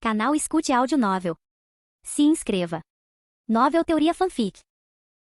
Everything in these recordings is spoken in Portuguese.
Canal Escute Áudio Novel. Se inscreva. Novel Teoria Fanfic.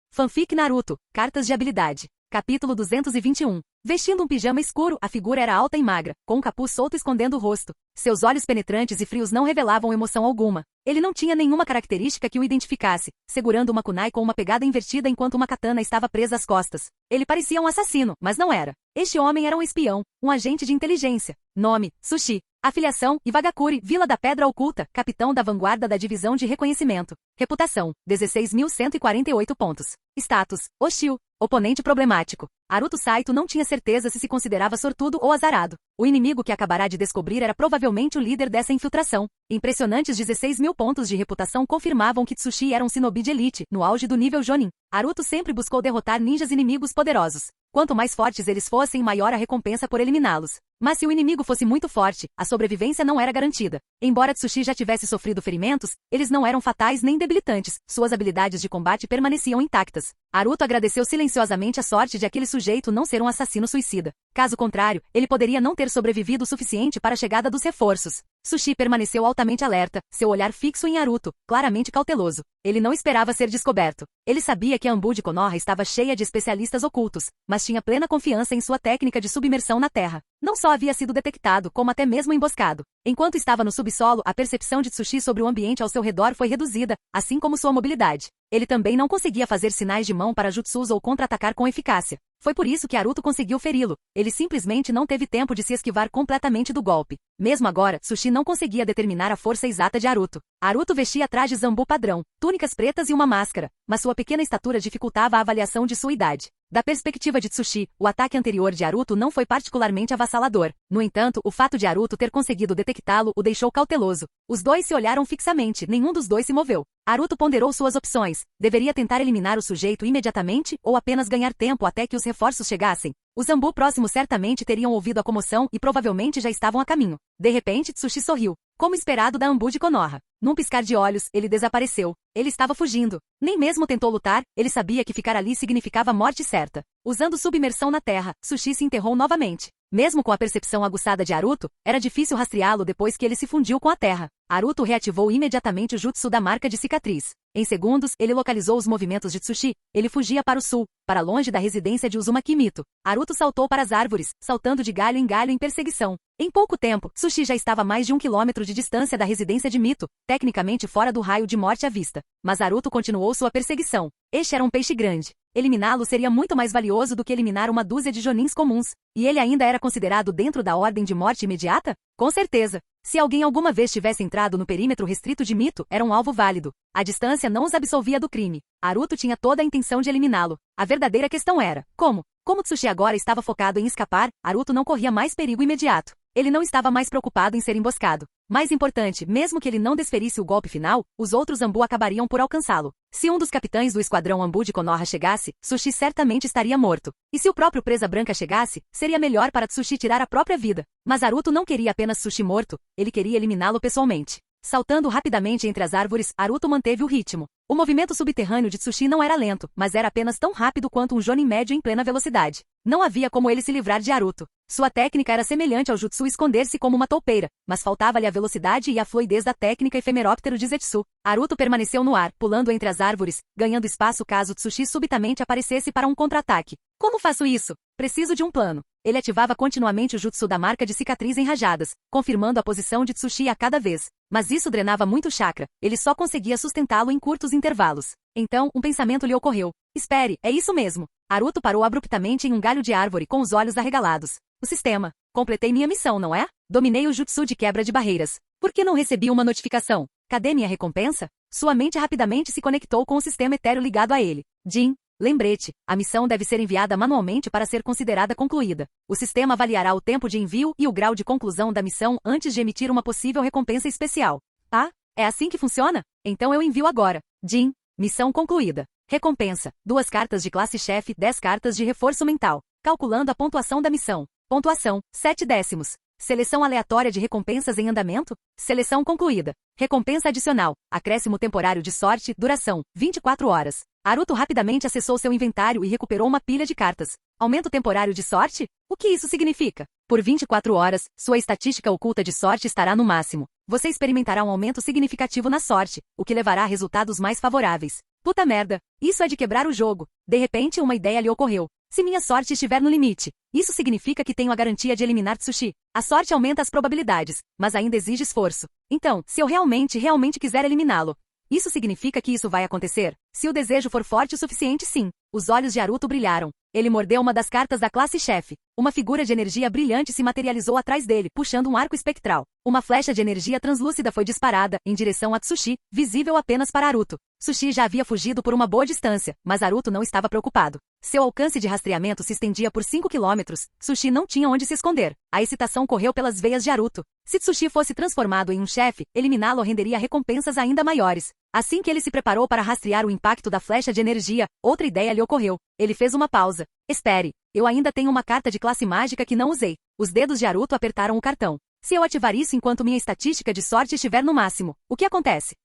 Fanfic Naruto, Cartas de Habilidade. Capítulo 221. Vestindo um pijama escuro, a figura era alta e magra, com um capuz solto escondendo o rosto. Seus olhos penetrantes e frios não revelavam emoção alguma. Ele não tinha nenhuma característica que o identificasse, segurando uma kunai com uma pegada invertida enquanto uma katana estava presa às costas. Ele parecia um assassino, mas não era. Este homem era um espião, um agente de inteligência. Nome: Sushi. Afiliação: Iwagakure, Vila da Pedra Oculta, capitão da vanguarda da divisão de reconhecimento. Reputação: 16.148 pontos. Status: hostil. Oponente problemático. Haruto Saito não tinha certeza se considerava sortudo ou azarado. O inimigo que acabará de descobrir era provavelmente o líder dessa infiltração. Impressionantes 16.000 pontos de reputação confirmavam que Tsushi era um shinobi de elite, no auge do nível Jonin. Haruto sempre buscou derrotar ninjas inimigos poderosos. Quanto mais fortes eles fossem, maior a recompensa por eliminá-los. Mas se o inimigo fosse muito forte, a sobrevivência não era garantida. Embora Tsushi já tivesse sofrido ferimentos, eles não eram fatais nem debilitantes. Suas habilidades de combate permaneciam intactas. Haruto agradeceu silenciosamente a sorte de aquele sujeito não ser um assassino suicida. Caso contrário, ele poderia não ter sobrevivido o suficiente para a chegada dos reforços. Sushi permaneceu altamente alerta, seu olhar fixo em Haruto, claramente cauteloso. Ele não esperava ser descoberto. Ele sabia que a Anbu de Konoha estava cheia de especialistas ocultos, mas tinha plena confiança em sua técnica de submersão na terra. Não só havia sido detectado, como até mesmo emboscado. Enquanto estava no subsolo, a percepção de Tsushi sobre o ambiente ao seu redor foi reduzida, assim como sua mobilidade. Ele também não conseguia fazer sinais de mão para jutsus ou contra-atacar com eficácia. Foi por isso que Haruto conseguiu feri-lo. Ele simplesmente não teve tempo de se esquivar completamente do golpe. Mesmo agora, Tsushi não conseguia determinar a força exata de Haruto. Haruto vestia trajes Anbu padrão, túnicas pretas e uma máscara, mas sua pequena estatura dificultava a avaliação de sua idade. Da perspectiva de Tsushi, o ataque anterior de Haruto não foi particularmente avassalador. No entanto, o fato de Haruto ter conseguido detectá-lo o deixou cauteloso. Os dois se olharam fixamente, nenhum dos dois se moveu. Haruto ponderou suas opções. Deveria tentar eliminar o sujeito imediatamente ou apenas ganhar tempo até que os reforços chegassem? Os Anbu próximos certamente teriam ouvido a comoção e provavelmente já estavam a caminho. De repente, Tsushi sorriu. Como esperado da Anbu de Konoha. Num piscar de olhos, ele desapareceu. Ele estava fugindo. Nem mesmo tentou lutar, ele sabia que ficar ali significava morte certa. Usando submersão na terra, Tsushi se enterrou novamente. Mesmo com a percepção aguçada de Haruto, era difícil rastreá-lo depois que ele se fundiu com a terra. Haruto reativou imediatamente o jutsu da marca de cicatriz. Em segundos, ele localizou os movimentos de Tsushi. Ele fugia para o sul, para longe da residência de Uzumaki Mito. Haruto saltou para as árvores, saltando de galho em perseguição. Em pouco tempo, Tsushi já estava a mais de 1 quilômetro de distância da residência de Mito, tecnicamente fora do raio de morte à vista. Mas Haruto continuou sua perseguição. Este era um peixe grande. Eliminá-lo seria muito mais valioso do que eliminar uma dúzia de jonins comuns. E ele ainda era considerado dentro da ordem de morte imediata? Com certeza. Se alguém alguma vez tivesse entrado no perímetro restrito de Mito, era um alvo válido. A distância não os absolvia do crime. Haruto tinha toda a intenção de eliminá-lo. A verdadeira questão era, como? Como Tsushi agora estava focado em escapar, Haruto não corria mais perigo imediato. Ele não estava mais preocupado em ser emboscado. Mais importante, mesmo que ele não desferisse o golpe final, os outros Anbu acabariam por alcançá-lo. Se um dos capitães do esquadrão Anbu de Konoha chegasse, Tsushi certamente estaria morto. E se o próprio Presa Branca chegasse, seria melhor para Tsushi tirar a própria vida. Mas Haruto não queria apenas Tsushi morto, ele queria eliminá-lo pessoalmente. Saltando rapidamente entre as árvores, Haruto manteve o ritmo. O movimento subterrâneo de Tsushi não era lento, mas era apenas tão rápido quanto um jonin médio em plena velocidade. Não havia como ele se livrar de Haruto. Sua técnica era semelhante ao jutsu esconder-se como uma toupeira, mas faltava-lhe a velocidade e a fluidez da técnica efemeróptero de Zetsu. Haruto permaneceu no ar, pulando entre as árvores, ganhando espaço caso Tsushi subitamente aparecesse para um contra-ataque. Como faço isso? Preciso de um plano. Ele ativava continuamente o jutsu da marca de cicatriz em rajadas, confirmando a posição de Tsushi a cada vez. Mas isso drenava muito chakra, ele só conseguia sustentá-lo em curtos intervalos. Então, um pensamento lhe ocorreu. Espere, é isso mesmo. Haruto parou abruptamente em um galho de árvore com os olhos arregalados. O sistema. Completei minha missão, não é? Dominei o jutsu de quebra de barreiras. Por que não recebi uma notificação? Cadê minha recompensa? Sua mente rapidamente se conectou com o sistema etéreo ligado a ele. Jin. Lembrete, a missão deve ser enviada manualmente para ser considerada concluída. O sistema avaliará o tempo de envio e o grau de conclusão da missão antes de emitir uma possível recompensa especial. Ah, é assim que funciona? Então eu envio agora. Jin. Missão concluída. Recompensa. 2 cartas de classe chefe, 10 cartas de reforço mental. Calculando a pontuação da missão. Pontuação, 7 décimos. Seleção aleatória de recompensas em andamento. Seleção concluída. Recompensa adicional. Acréscimo temporário de sorte, duração, 24 horas. Haruto rapidamente acessou seu inventário e recuperou uma pilha de cartas. Aumento temporário de sorte? O que isso significa? Por 24 horas, sua estatística oculta de sorte estará no máximo. Você experimentará um aumento significativo na sorte, o que levará a resultados mais favoráveis. Puta merda, isso é de quebrar o jogo. De repente uma ideia lhe ocorreu. Se minha sorte estiver no limite, isso significa que tenho a garantia de eliminar Tsushi. A sorte aumenta as probabilidades, mas ainda exige esforço. Então, se eu realmente quiser eliminá-lo, isso significa que isso vai acontecer? Se o desejo for forte o suficiente, sim. Os olhos de Haruto brilharam. Ele mordeu uma das cartas da classe chefe. Uma figura de energia brilhante se materializou atrás dele, puxando um arco espectral. Uma flecha de energia translúcida foi disparada, em direção a Tsushi, visível apenas para Haruto. Tsushi já havia fugido por uma boa distância, mas Haruto não estava preocupado. Seu alcance de rastreamento se estendia por 5 quilômetros. Tsushi não tinha onde se esconder. A excitação correu pelas veias de Haruto. Se Tsushi fosse transformado em um chefe, eliminá-lo renderia recompensas ainda maiores. Assim que ele se preparou para rastrear o impacto da flecha de energia, outra ideia lhe ocorreu. Ele fez uma pausa. Espere, eu ainda tenho uma carta de classe mágica que não usei. Os dedos de Haruto apertaram o cartão. Se eu ativar isso enquanto minha estatística de sorte estiver no máximo, o que acontece?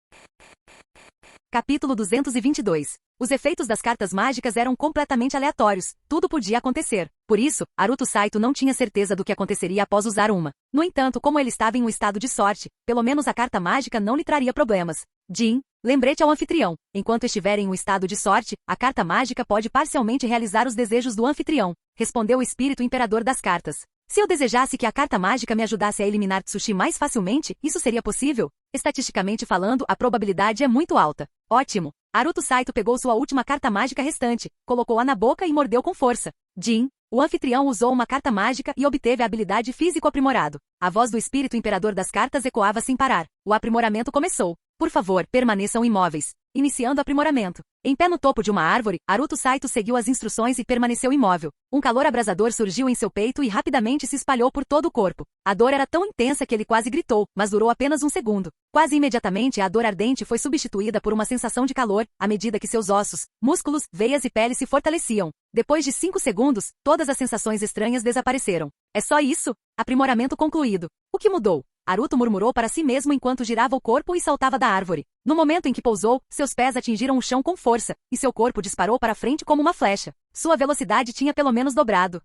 Capítulo 222. Os efeitos das cartas mágicas eram completamente aleatórios. Tudo podia acontecer. Por isso, Haruto Saito não tinha certeza do que aconteceria após usar uma. No entanto, como ele estava em um estado de sorte, pelo menos a carta mágica não lhe traria problemas. Jin, lembrete ao anfitrião. Enquanto estiver em um estado de sorte, a carta mágica pode parcialmente realizar os desejos do anfitrião, respondeu o espírito imperador das cartas. Se eu desejasse que a carta mágica me ajudasse a eliminar Tsushi mais facilmente, isso seria possível? Estatisticamente falando, a probabilidade é muito alta. Ótimo. Haruto Saito pegou sua última carta mágica restante, colocou-a na boca e mordeu com força. Jin, o anfitrião usou uma carta mágica e obteve a habilidade físico aprimorado. A voz do espírito imperador das cartas ecoava sem parar. O aprimoramento começou. Por favor, permaneçam imóveis. Iniciando aprimoramento. Em pé no topo de uma árvore, Haruto Saito seguiu as instruções e permaneceu imóvel. Um calor abrasador surgiu em seu peito e rapidamente se espalhou por todo o corpo. A dor era tão intensa que ele quase gritou, mas durou apenas um segundo. Quase imediatamente a dor ardente foi substituída por uma sensação de calor, à medida que seus ossos, músculos, veias e pele se fortaleciam. Depois de 5 segundos, todas as sensações estranhas desapareceram. É só isso? Aprimoramento concluído. O que mudou? Haruto murmurou para si mesmo enquanto girava o corpo e saltava da árvore. No momento em que pousou, seus pés atingiram o chão com força, e seu corpo disparou para frente como uma flecha. Sua velocidade tinha pelo menos dobrado.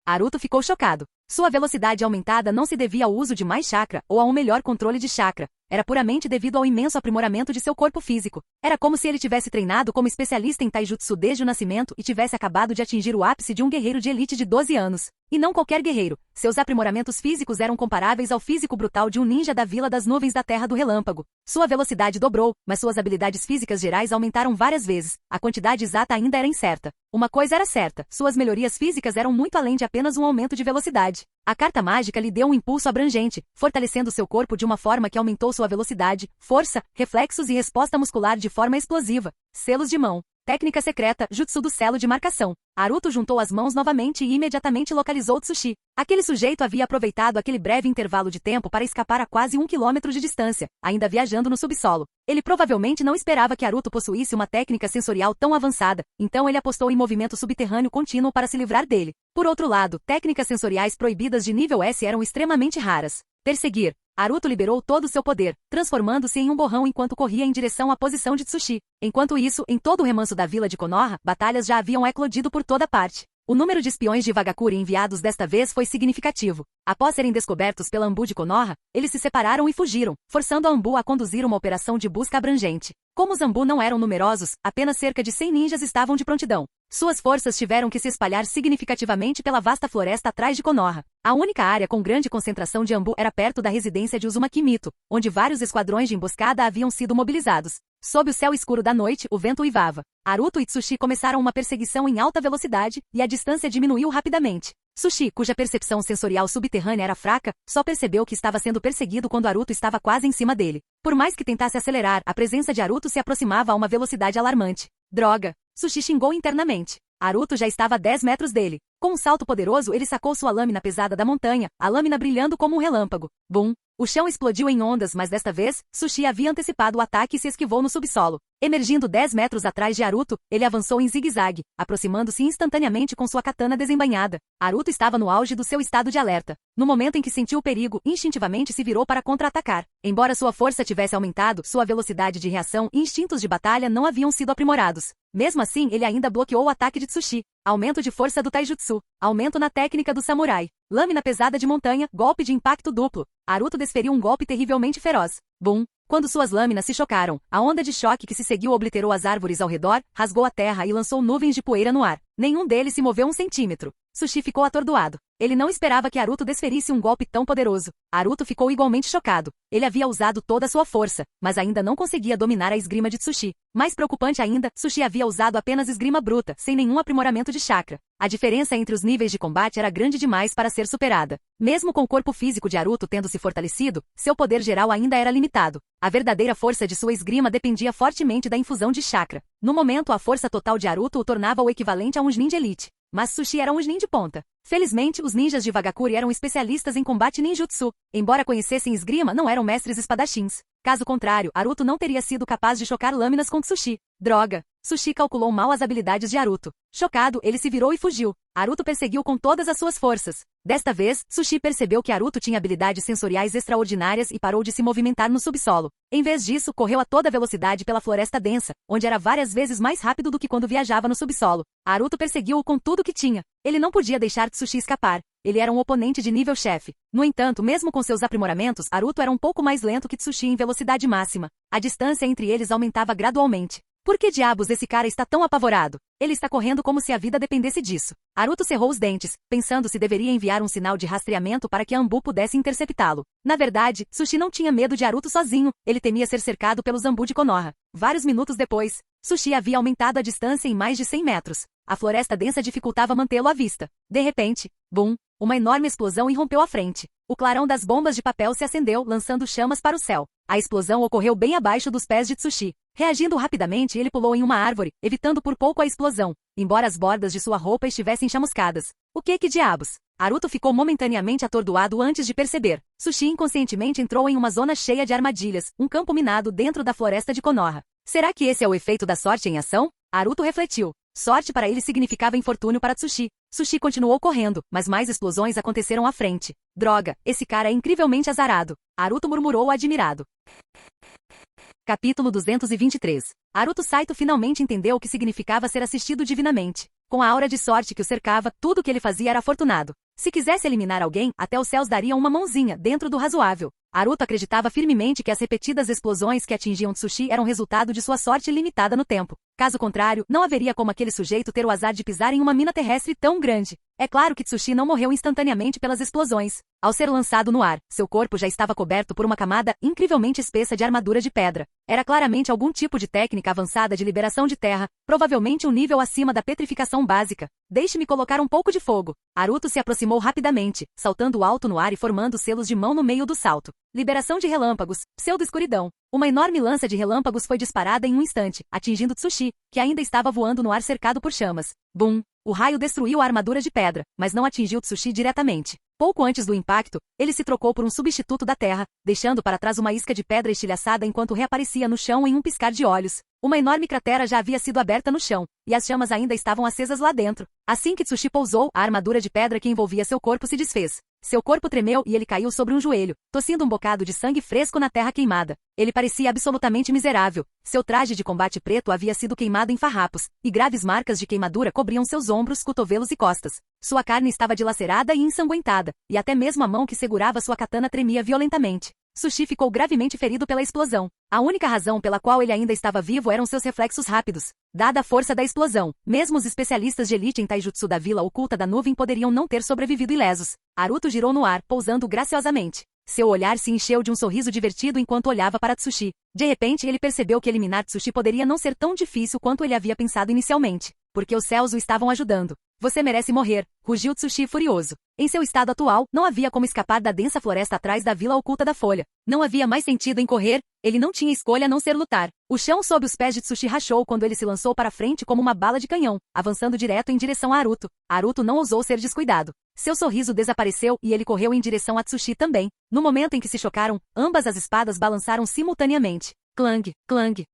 Haruto ficou chocado. Sua velocidade aumentada não se devia ao uso de mais chakra ou a um melhor controle de chakra. Era puramente devido ao imenso aprimoramento de seu corpo físico. Era como se ele tivesse treinado como especialista em taijutsu desde o nascimento e tivesse acabado de atingir o ápice de um guerreiro de elite de 12 anos. E não qualquer guerreiro. Seus aprimoramentos físicos eram comparáveis ao físico brutal de um ninja da Vila das Nuvens da Terra do Relâmpago. Sua velocidade dobrou, mas suas habilidades físicas gerais aumentaram várias vezes. A quantidade exata ainda era incerta. Uma coisa era certa, suas melhorias físicas eram muito além de apenas um aumento de velocidade. A carta mágica lhe deu um impulso abrangente, fortalecendo seu corpo de uma forma que aumentou sua velocidade, força, reflexos e resposta muscular de forma explosiva. Selos de mão. Técnica secreta, jutsu do selo de marcação. Haruto juntou as mãos novamente e imediatamente localizou Tsushi. Aquele sujeito havia aproveitado aquele breve intervalo de tempo para escapar a quase 1 quilômetro de distância, ainda viajando no subsolo. Ele provavelmente não esperava que Haruto possuísse uma técnica sensorial tão avançada, então ele apostou em movimento subterrâneo contínuo para se livrar dele. Por outro lado, técnicas sensoriais proibidas de nível S eram extremamente raras. Perseguir. Haruto liberou todo o seu poder, transformando-se em um borrão enquanto corria em direção à posição de Tsushi. Enquanto isso, em todo o remanso da vila de Konoha, batalhas já haviam eclodido por toda parte. O número de espiões de Vagakuri enviados desta vez foi significativo. Após serem descobertos pela Anbu de Konoha, eles se separaram e fugiram, forçando a Anbu a conduzir uma operação de busca abrangente. Como os Anbu não eram numerosos, apenas cerca de 100 ninjas estavam de prontidão. Suas forças tiveram que se espalhar significativamente pela vasta floresta atrás de Konoha. A única área com grande concentração de Anbu era perto da residência de Uzumaki Mito, onde vários esquadrões de emboscada haviam sido mobilizados. Sob o céu escuro da noite, o vento uivava. Haruto e Tsushi começaram uma perseguição em alta velocidade, e a distância diminuiu rapidamente. Tsushi, cuja percepção sensorial subterrânea era fraca, só percebeu que estava sendo perseguido quando Haruto estava quase em cima dele. Por mais que tentasse acelerar, a presença de Haruto se aproximava a uma velocidade alarmante. Droga! Tsushi xingou internamente. Haruto já estava a 10 metros dele. Com um salto poderoso, ele sacou sua lâmina pesada da montanha, a lâmina brilhando como um relâmpago. Bum! O chão explodiu em ondas, mas desta vez, Tsushi havia antecipado o ataque e se esquivou no subsolo. Emergindo 10 metros atrás de Haruto, ele avançou em zigue-zague, aproximando-se instantaneamente com sua katana desembainhada. Haruto estava no auge do seu estado de alerta. No momento em que sentiu o perigo, instintivamente se virou para contra-atacar. Embora sua força tivesse aumentado, sua velocidade de reação e instintos de batalha não haviam sido aprimorados. Mesmo assim, ele ainda bloqueou o ataque de Tsushi. Aumento de força do taijutsu. Aumento na técnica do samurai. Lâmina pesada de montanha, golpe de impacto duplo. Naruto desferiu um golpe terrivelmente feroz. Bum! Quando suas lâminas se chocaram, a onda de choque que se seguiu obliterou as árvores ao redor, rasgou a terra e lançou nuvens de poeira no ar. Nenhum deles se moveu um centímetro. Tsushi ficou atordoado. Ele não esperava que Naruto desferisse um golpe tão poderoso. Naruto ficou igualmente chocado. Ele havia usado toda a sua força, mas ainda não conseguia dominar a esgrima de Tsushi. Mais preocupante ainda, Tsushi havia usado apenas esgrima bruta, sem nenhum aprimoramento de chakra. A diferença entre os níveis de combate era grande demais para ser superada. Mesmo com o corpo físico de Naruto tendo se fortalecido, seu poder geral ainda era limitado. A verdadeira força de sua esgrima dependia fortemente da infusão de chakra. No momento, a força total de Naruto o tornava o equivalente a um ninja elite. Mas Tsushi era um ninja de ponta. Felizmente, os ninjas de Wagakure eram especialistas em combate ninjutsu. Embora conhecessem esgrima, não eram mestres espadachins. Caso contrário, Naruto não teria sido capaz de chocar lâminas com Tsushi. Droga! Tsushi calculou mal as habilidades de Naruto. Chocado, ele se virou e fugiu. Naruto perseguiu com todas as suas forças. Desta vez, Tsushi percebeu que Naruto tinha habilidades sensoriais extraordinárias e parou de se movimentar no subsolo. Em vez disso, correu a toda velocidade pela floresta densa, onde era várias vezes mais rápido do que quando viajava no subsolo. Naruto perseguiu-o com tudo que tinha. Ele não podia deixar Tsushi escapar. Ele era um oponente de nível chefe. No entanto, mesmo com seus aprimoramentos, Naruto era um pouco mais lento que Tsushi em velocidade máxima. A distância entre eles aumentava gradualmente. Por que diabos esse cara está tão apavorado? Ele está correndo como se a vida dependesse disso. Naruto cerrou os dentes, pensando se deveria enviar um sinal de rastreamento para que Anbu pudesse interceptá-lo. Na verdade, Tsushi não tinha medo de Naruto sozinho, ele temia ser cercado pelos Anbu de Konoha. Vários minutos depois, Tsushi havia aumentado a distância em mais de 100 metros. A floresta densa dificultava mantê-lo à vista. De repente, bum! Uma enorme explosão irrompeu à frente. O clarão das bombas de papel se acendeu, lançando chamas para o céu. A explosão ocorreu bem abaixo dos pés de Tsushi. Reagindo rapidamente, ele pulou em uma árvore, evitando por pouco a explosão, embora as bordas de sua roupa estivessem chamuscadas. O que diabos? Naruto ficou momentaneamente atordoado antes de perceber. Tsushi inconscientemente entrou em uma zona cheia de armadilhas, um campo minado dentro da floresta de Konoha. Será que esse é o efeito da sorte em ação? Naruto refletiu. Sorte para ele significava infortúnio para Tsushi. Tsushi continuou correndo, mas mais explosões aconteceram à frente. Droga, esse cara é incrivelmente azarado. Naruto murmurou admirado. Capítulo 223. Naruto Saito finalmente entendeu o que significava ser assistido divinamente. Com a aura de sorte que o cercava, tudo o que ele fazia era afortunado. Se quisesse eliminar alguém, até os céus dariam uma mãozinha, dentro do razoável. Naruto acreditava firmemente que as repetidas explosões que atingiam Tsushi eram resultado de sua sorte limitada no tempo. Caso contrário, não haveria como aquele sujeito ter o azar de pisar em uma mina terrestre tão grande. É claro que Tsushi não morreu instantaneamente pelas explosões. Ao ser lançado no ar, seu corpo já estava coberto por uma camada incrivelmente espessa de armadura de pedra. Era claramente algum tipo de técnica avançada de liberação de terra, provavelmente um nível acima da petrificação básica. Deixe-me colocar um pouco de fogo. Naruto se aproximou rapidamente, saltando alto no ar e formando selos de mão no meio do salto. Liberação de relâmpagos, pseudo-escuridão. Uma enorme lança de relâmpagos foi disparada em um instante, atingindo Tsushi, que ainda estava voando no ar cercado por chamas. Bum! O raio destruiu a armadura de pedra, mas não atingiu Tsushi diretamente. Pouco antes do impacto, ele se trocou por um substituto da terra, deixando para trás uma isca de pedra estilhaçada enquanto reaparecia no chão em um piscar de olhos. Uma enorme cratera já havia sido aberta no chão, e as chamas ainda estavam acesas lá dentro. Assim que Tsushi pousou, a armadura de pedra que envolvia seu corpo se desfez. Seu corpo tremeu e ele caiu sobre um joelho, tossindo um bocado de sangue fresco na terra queimada. Ele parecia absolutamente miserável. Seu traje de combate preto havia sido queimado em farrapos, e graves marcas de queimadura cobriam seus ombros, cotovelos e costas. Sua carne estava dilacerada e ensanguentada, e até mesmo a mão que segurava sua katana tremia violentamente. Tsushi ficou gravemente ferido pela explosão. A única razão pela qual ele ainda estava vivo eram seus reflexos rápidos. Dada a força da explosão, mesmo os especialistas de elite em taijutsu da Vila Oculta da Nuvem poderiam não ter sobrevivido ilesos. Naruto girou no ar, pousando graciosamente. Seu olhar se encheu de um sorriso divertido enquanto olhava para Tsushi. De repente, ele percebeu que eliminar Tsushi poderia não ser tão difícil quanto ele havia pensado inicialmente, porque os céus o estavam ajudando. Você merece morrer, rugiu Tsushi furioso. Em seu estado atual, não havia como escapar da densa floresta atrás da Vila Oculta da Folha. Não havia mais sentido em correr, ele não tinha escolha a não ser lutar. O chão sob os pés de Tsushi rachou quando ele se lançou para frente como uma bala de canhão, avançando direto em direção a Naruto. Naruto não ousou ser descuidado. Seu sorriso desapareceu e ele correu em direção a Tsushi também. No momento em que se chocaram, ambas as espadas balançaram simultaneamente. Clang, clang.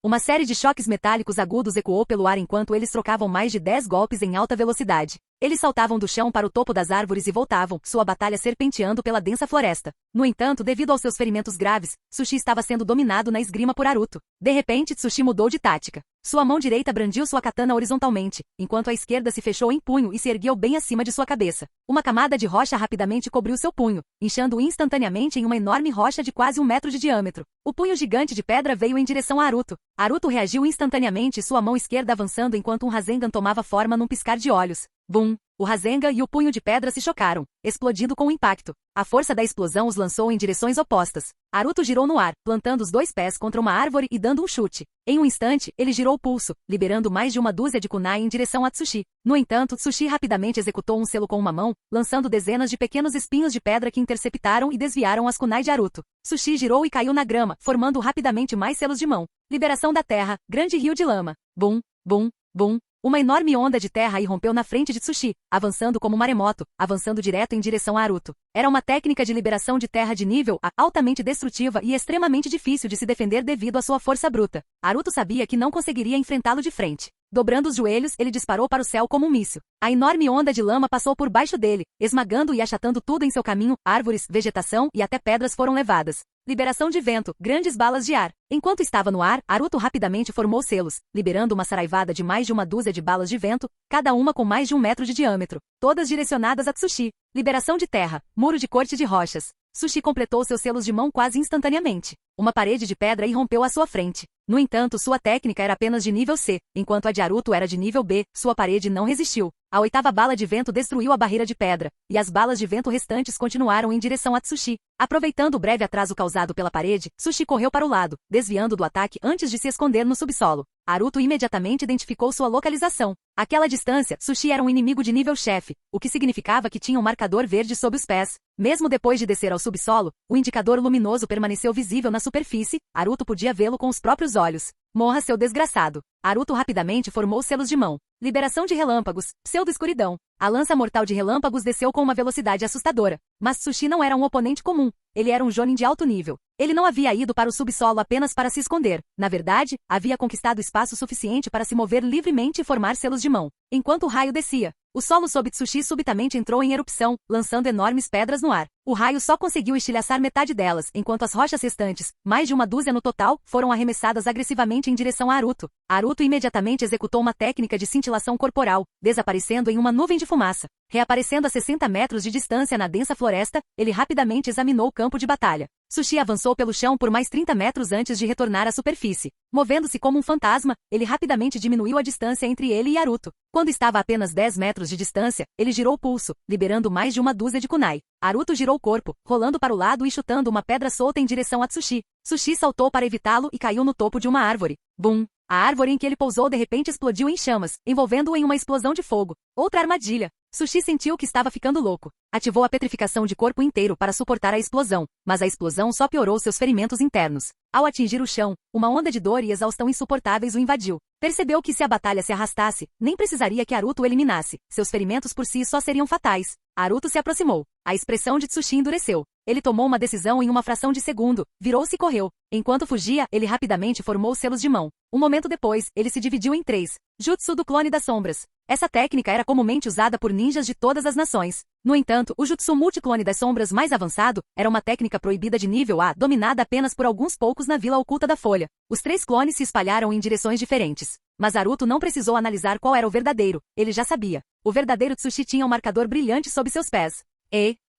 Uma série de choques metálicos agudos ecoou pelo ar enquanto eles trocavam mais de 10 golpes em alta velocidade. Eles saltavam do chão para o topo das árvores e voltavam, sua batalha serpenteando pela densa floresta. No entanto, devido aos seus ferimentos graves, Tsushi estava sendo dominado na esgrima por Haruto. De repente, Tsushi mudou de tática. Sua mão direita brandiu sua katana horizontalmente, enquanto a esquerda se fechou em punho e se ergueu bem acima de sua cabeça. Uma camada de rocha rapidamente cobriu seu punho, inchando instantaneamente em uma enorme rocha de quase 1 metro de diâmetro. O punho gigante de pedra veio em direção a Haruto. Haruto reagiu instantaneamente, sua mão esquerda avançando enquanto um Rasengan tomava forma num piscar de olhos. Bum! O Rasengan e o punho de pedra se chocaram, explodindo com o impacto. A força da explosão os lançou em direções opostas. Haruto girou no ar, plantando os 2 pés contra uma árvore e dando um chute. Em um instante, ele girou o pulso, liberando mais de uma dúzia de kunai em direção a Tsushi. No entanto, Tsushi rapidamente executou um selo com uma mão, lançando dezenas de pequenos espinhos de pedra que interceptaram e desviaram as kunai de Haruto. Tsushi girou e caiu na grama, formando rapidamente mais selos de mão. Liberação da terra, grande rio de lama. Bum, bum, bum. Uma enorme onda de terra irrompeu na frente de Tsushi, avançando como um maremoto, avançando direto em direção a Haruto. Era uma técnica de liberação de terra de nível A altamente destrutiva e extremamente difícil de se defender devido à sua força bruta. Haruto sabia que não conseguiria enfrentá-lo de frente. Dobrando os joelhos, ele disparou para o céu como um míssil. A enorme onda de lama passou por baixo dele, esmagando e achatando tudo em seu caminho, árvores, vegetação e até pedras foram levadas. Liberação de vento, grandes balas de ar. Enquanto estava no ar, Haruto rapidamente formou selos, liberando uma saraivada de mais de uma dúzia de balas de vento, cada uma com mais de 1 metro de diâmetro, todas direcionadas a Tsushi. Liberação de terra, muro de corte de rochas. Tsushi completou seus selos de mão quase instantaneamente. Uma parede de pedra irrompeu à sua frente. No entanto, sua técnica era apenas de nível C, enquanto a de Haruto era de nível B, sua parede não resistiu. A 8ª bala de vento destruiu a barreira de pedra, e as balas de vento restantes continuaram em direção a Tsushi. Aproveitando o breve atraso causado pela parede, Tsushi correu para o lado, desviando do ataque antes de se esconder no subsolo. Haruto imediatamente identificou sua localização. Àquela distância, Tsushi era um inimigo de nível chefe, o que significava que tinha um marcador verde sob os pés. Mesmo depois de descer ao subsolo, o indicador luminoso permaneceu visível na superfície, Haruto podia vê-lo com os próprios olhos. Morra, seu desgraçado. Haruto rapidamente formou selos de mão. Liberação de relâmpagos, pseudo-escuridão. A lança mortal de relâmpagos desceu com uma velocidade assustadora. Mas Tsushi não era um oponente comum. Ele era um jonin de alto nível. Ele não havia ido para o subsolo apenas para se esconder. Na verdade, havia conquistado espaço suficiente para se mover livremente e formar selos de mão. Enquanto o raio descia, o solo sob Tsushi subitamente entrou em erupção, lançando enormes pedras no ar. O raio só conseguiu estilhaçar metade delas, enquanto as rochas restantes, mais de uma dúzia no total, foram arremessadas agressivamente em direção a Haruto. Haruto imediatamente executou uma técnica de cintilação corporal, desaparecendo em uma nuvem de fumaça. Reaparecendo a 60 metros de distância na densa floresta, ele rapidamente examinou o campo de batalha. Tsushi avançou pelo chão por mais 30 metros antes de retornar à superfície. Movendo-se como um fantasma, ele rapidamente diminuiu a distância entre ele e Haruto. Quando estava a apenas 10 metros de distância, ele girou o pulso, liberando mais de uma dúzia de kunai. Haruto girou o corpo, rolando para o lado e chutando uma pedra solta em direção a Tsushi. Tsushi saltou para evitá-lo e caiu no topo de uma árvore. Bum! A árvore em que ele pousou de repente explodiu em chamas, envolvendo-o em uma explosão de fogo. Outra armadilha. Tsushi sentiu que estava ficando louco. Ativou a petrificação de corpo inteiro para suportar a explosão, mas a explosão só piorou seus ferimentos internos. Ao atingir o chão, uma onda de dor e exaustão insuportáveis o invadiu. Percebeu que se a batalha se arrastasse, nem precisaria que Haruto o eliminasse. Seus ferimentos por si só seriam fatais. Haruto se aproximou. A expressão de Tsushi endureceu. Ele tomou uma decisão em uma fração de segundo, virou-se e correu. Enquanto fugia, ele rapidamente formou selos de mão. Um momento depois, ele se dividiu em 3. Jutsu do Clone das Sombras. Essa técnica era comumente usada por ninjas de todas as nações. No entanto, o Jutsu Multiclone das Sombras mais avançado era uma técnica proibida de nível A, dominada apenas por alguns poucos na Vila Oculta da Folha. Os 3 clones se espalharam em direções diferentes. Mas Haruto não precisou analisar qual era o verdadeiro, ele já sabia. O verdadeiro Tsushi tinha um marcador brilhante sob seus pés.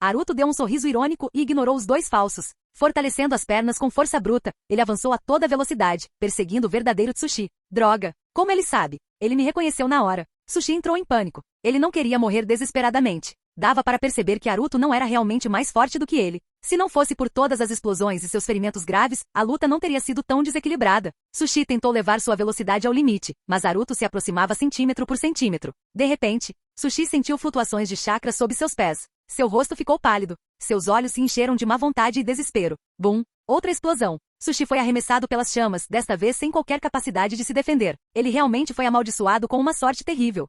Haruto deu um sorriso irônico e ignorou os 2 falsos. Fortalecendo as pernas com força bruta, ele avançou a toda velocidade, perseguindo o verdadeiro Tsushi. Droga! Como ele sabe? Ele me reconheceu na hora. Tsushi entrou em pânico. Ele não queria morrer desesperadamente. Dava para perceber que Haruto não era realmente mais forte do que ele. Se não fosse por todas as explosões e seus ferimentos graves, a luta não teria sido tão desequilibrada. Tsushi tentou levar sua velocidade ao limite, mas Haruto se aproximava centímetro por centímetro. De repente, Tsushi sentiu flutuações de chakra sob seus pés. Seu rosto ficou pálido. Seus olhos se encheram de má vontade e desespero. Bum! Outra explosão. Tsushi foi arremessado pelas chamas, desta vez sem qualquer capacidade de se defender. Ele realmente foi amaldiçoado com uma sorte terrível.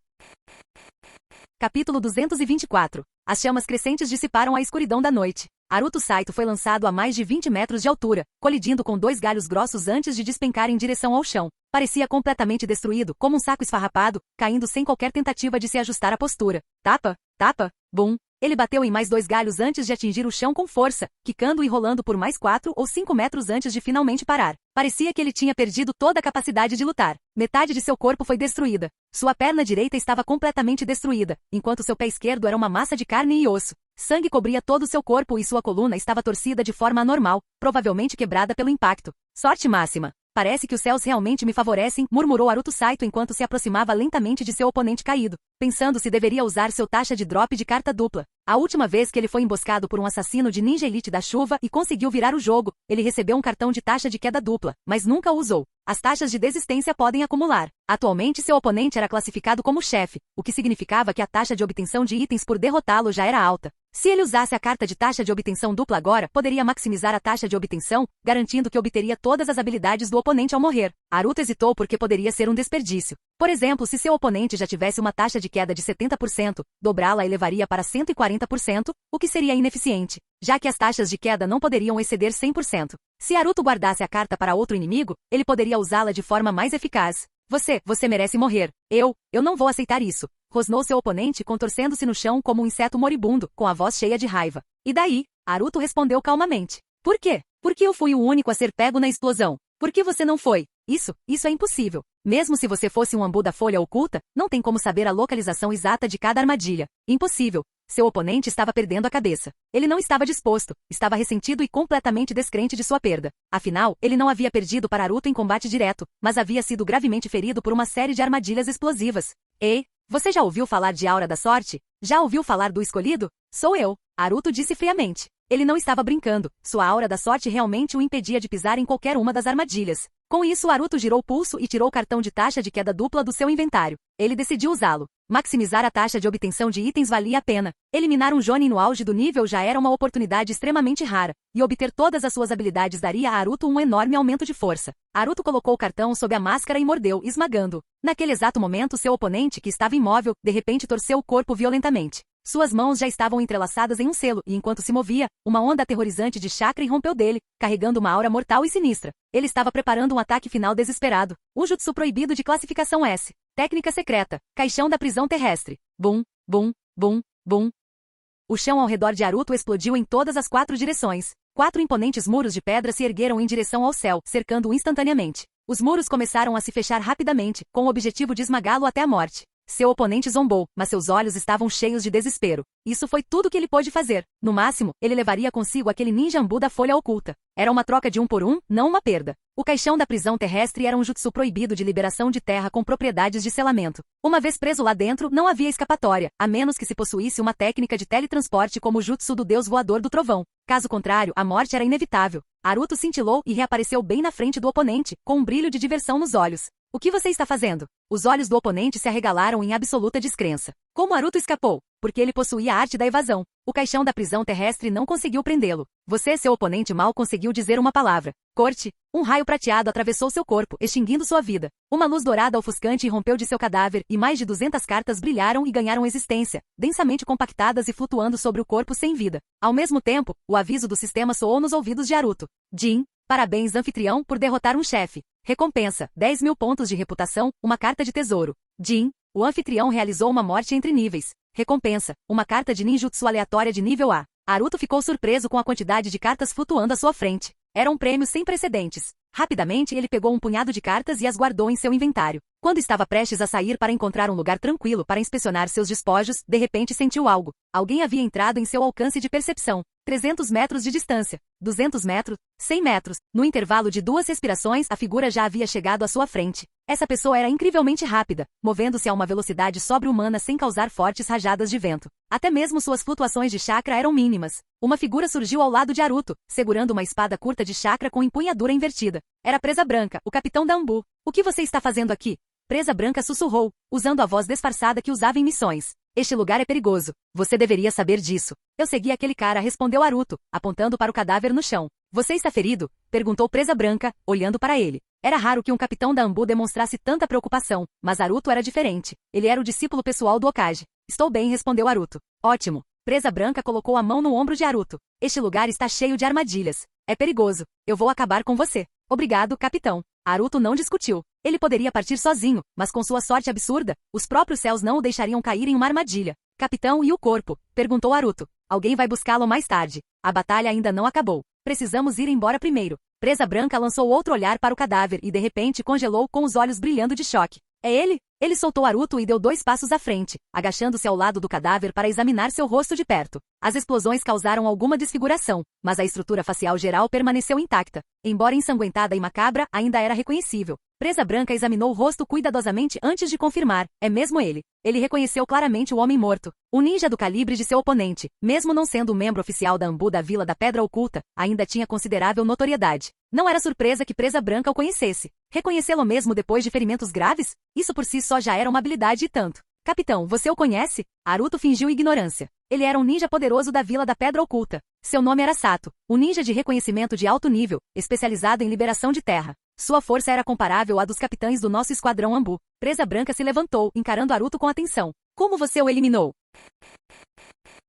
Capítulo 224. As chamas crescentes dissiparam a escuridão da noite. Naruto Saito foi lançado a mais de 20 metros de altura, colidindo com 2 galhos grossos antes de despencar em direção ao chão. Parecia completamente destruído, como um saco esfarrapado, caindo sem qualquer tentativa de se ajustar à postura. Tapa, tapa, bum. Ele bateu em mais 2 galhos antes de atingir o chão com força, quicando e rolando por mais 4 ou 5 metros antes de finalmente parar. Parecia que ele tinha perdido toda a capacidade de lutar. Metade de seu corpo foi destruída. Sua perna direita estava completamente destruída, enquanto seu pé esquerdo era uma massa de carne e osso. Sangue cobria todo o seu corpo e sua coluna estava torcida de forma anormal, provavelmente quebrada pelo impacto. Sorte máxima. Parece que os céus realmente me favorecem, murmurou Naruto Saito enquanto se aproximava lentamente de seu oponente caído, pensando se deveria usar seu taxa de drop de carta dupla. A última vez que ele foi emboscado por um assassino de Ninja Elite da chuva e conseguiu virar o jogo, ele recebeu um cartão de taxa de queda dupla, mas nunca o usou. As taxas de desistência podem acumular. Atualmente seu oponente era classificado como chefe, o que significava que a taxa de obtenção de itens por derrotá-lo já era alta. Se ele usasse a carta de taxa de obtenção dupla agora, poderia maximizar a taxa de obtenção, garantindo que obteria todas as habilidades do oponente ao morrer. Naruto hesitou porque poderia ser um desperdício. Por exemplo, se seu oponente já tivesse uma taxa de queda de 70%, dobrá-la elevaria para 140%, o que seria ineficiente, já que as taxas de queda não poderiam exceder 100%. Se Naruto guardasse a carta para outro inimigo, ele poderia usá-la de forma mais eficaz. Você merece morrer. Eu não vou aceitar isso. Rosnou seu oponente contorcendo-se no chão como um inseto moribundo, com a voz cheia de raiva. E daí? Naruto respondeu calmamente. Por quê? Porque eu fui o único a ser pego na explosão. Por que você não foi? Isso é impossível. Mesmo se você fosse um ambu da folha oculta, não tem como saber a localização exata de cada armadilha. Impossível. Seu oponente estava perdendo a cabeça. Ele não estava disposto, estava ressentido e completamente descrente de sua perda. Afinal, ele não havia perdido para Naruto em combate direto, mas havia sido gravemente ferido por uma série de armadilhas explosivas. Ei, você já ouviu falar de Aura da Sorte? Já ouviu falar do Escolhido? Sou eu, Naruto disse friamente. Ele não estava brincando, sua Aura da Sorte realmente o impedia de pisar em qualquer uma das armadilhas. Com isso, Naruto girou o pulso e tirou o cartão de taxa de queda dupla do seu inventário. Ele decidiu usá-lo. Maximizar a taxa de obtenção de itens valia a pena. Eliminar um Jonin no auge do nível já era uma oportunidade extremamente rara, e obter todas as suas habilidades daria a Naruto um enorme aumento de força. Naruto colocou o cartão sob a máscara e mordeu, esmagando-o. Naquele exato momento, seu oponente, que estava imóvel, de repente torceu o corpo violentamente. Suas mãos já estavam entrelaçadas em um selo, e enquanto se movia, uma onda aterrorizante de chakra irrompeu dele, carregando uma aura mortal e sinistra. Ele estava preparando um ataque final desesperado. O jutsu proibido de classificação S. Técnica secreta. Caixão da prisão terrestre. Bum, bum, bum, bum. O chão ao redor de Naruto explodiu em todas as 4 direções. 4 imponentes muros de pedra se ergueram em direção ao céu, cercando-o instantaneamente. Os muros começaram a se fechar rapidamente, com o objetivo de esmagá-lo até a morte. Seu oponente zombou, mas seus olhos estavam cheios de desespero. Isso foi tudo que ele pôde fazer. No máximo, ele levaria consigo aquele ninja ambu da folha oculta. Era uma troca de 1 por 1, não uma perda. O caixão da prisão terrestre era um jutsu proibido de liberação de terra com propriedades de selamento. Uma vez preso lá dentro, não havia escapatória, a menos que se possuísse uma técnica de teletransporte como o jutsu do deus voador do trovão. Caso contrário, a morte era inevitável. Naruto cintilou e reapareceu bem na frente do oponente, com um brilho de diversão nos olhos. O que você está fazendo? Os olhos do oponente se arregalaram em absoluta descrença. Como Naruto escapou? Porque ele possuía a arte da evasão. O caixão da prisão terrestre não conseguiu prendê-lo. Seu oponente, mal conseguiu dizer uma palavra. Corte. Um raio prateado atravessou seu corpo, extinguindo sua vida. Uma luz dourada ofuscante irrompeu de seu cadáver, e mais de 200 cartas brilharam e ganharam existência, densamente compactadas e flutuando sobre o corpo sem vida. Ao mesmo tempo, o aviso do sistema soou nos ouvidos de Naruto. Jin, parabéns anfitrião por derrotar um chefe. Recompensa, 10.000 pontos de reputação, uma carta de tesouro. Jin, o anfitrião realizou uma morte entre níveis. Recompensa, uma carta de ninjutsu aleatória de nível A. Naruto ficou surpreso com a quantidade de cartas flutuando à sua frente. Era um prêmio sem precedentes. Rapidamente ele pegou um punhado de cartas e as guardou em seu inventário. Quando estava prestes a sair para encontrar um lugar tranquilo para inspecionar seus despojos, de repente sentiu algo. Alguém havia entrado em seu alcance de percepção. 300 metros de distância. 200 metros. 100 metros. No intervalo de 2 respirações, a figura já havia chegado à sua frente. Essa pessoa era incrivelmente rápida, movendo-se a uma velocidade sobre-humana sem causar fortes rajadas de vento. Até mesmo suas flutuações de chakra eram mínimas. Uma figura surgiu ao lado de Naruto, segurando uma espada curta de chakra com empunhadura invertida. Era Presa Branca, o capitão da Ambu. O que você está fazendo aqui? Presa Branca sussurrou, usando a voz disfarçada que usava em missões. Este lugar é perigoso. Você deveria saber disso. Eu segui aquele cara, respondeu Naruto, apontando para o cadáver no chão. Você está ferido? Perguntou Presa Branca, olhando para ele. Era raro que um capitão da Ambu demonstrasse tanta preocupação, mas Naruto era diferente. Ele era o discípulo pessoal do Hokage. Estou bem, respondeu Naruto. Ótimo. Presa Branca colocou a mão no ombro de Haruto. Este lugar está cheio de armadilhas. É perigoso. Eu vou acabar com você. Obrigado, capitão. Haruto não discutiu. Ele poderia partir sozinho, mas com sua sorte absurda, os próprios céus não o deixariam cair em uma armadilha. Capitão, e o corpo? Perguntou Haruto. Alguém vai buscá-lo mais tarde. A batalha ainda não acabou. Precisamos ir embora primeiro. Presa Branca lançou outro olhar para o cadáver e de repente congelou com os olhos brilhando de choque. É ele? Ele soltou Haruto e deu 2 passos à frente, agachando-se ao lado do cadáver para examinar seu rosto de perto. As explosões causaram alguma desfiguração, mas a estrutura facial geral permaneceu intacta. Embora ensanguentada e macabra, ainda era reconhecível. Presa Branca examinou o rosto cuidadosamente antes de confirmar. É mesmo ele. Ele reconheceu claramente o homem morto. O ninja do calibre de seu oponente, mesmo não sendo membro oficial da Anbu da Vila da Pedra Oculta, ainda tinha considerável notoriedade. Não era surpresa que Presa Branca o conhecesse. Reconhecê-lo mesmo depois de ferimentos graves? Isso por si só já era uma habilidade e tanto. Capitão, você o conhece? Haruto fingiu ignorância. Ele era um ninja poderoso da Vila da Pedra Oculta. Seu nome era Sato, um ninja de reconhecimento de alto nível, especializado em liberação de terra. Sua força era comparável à dos capitães do nosso esquadrão Anbu. Presa Branca se levantou, encarando Haruto com atenção. Como você o eliminou?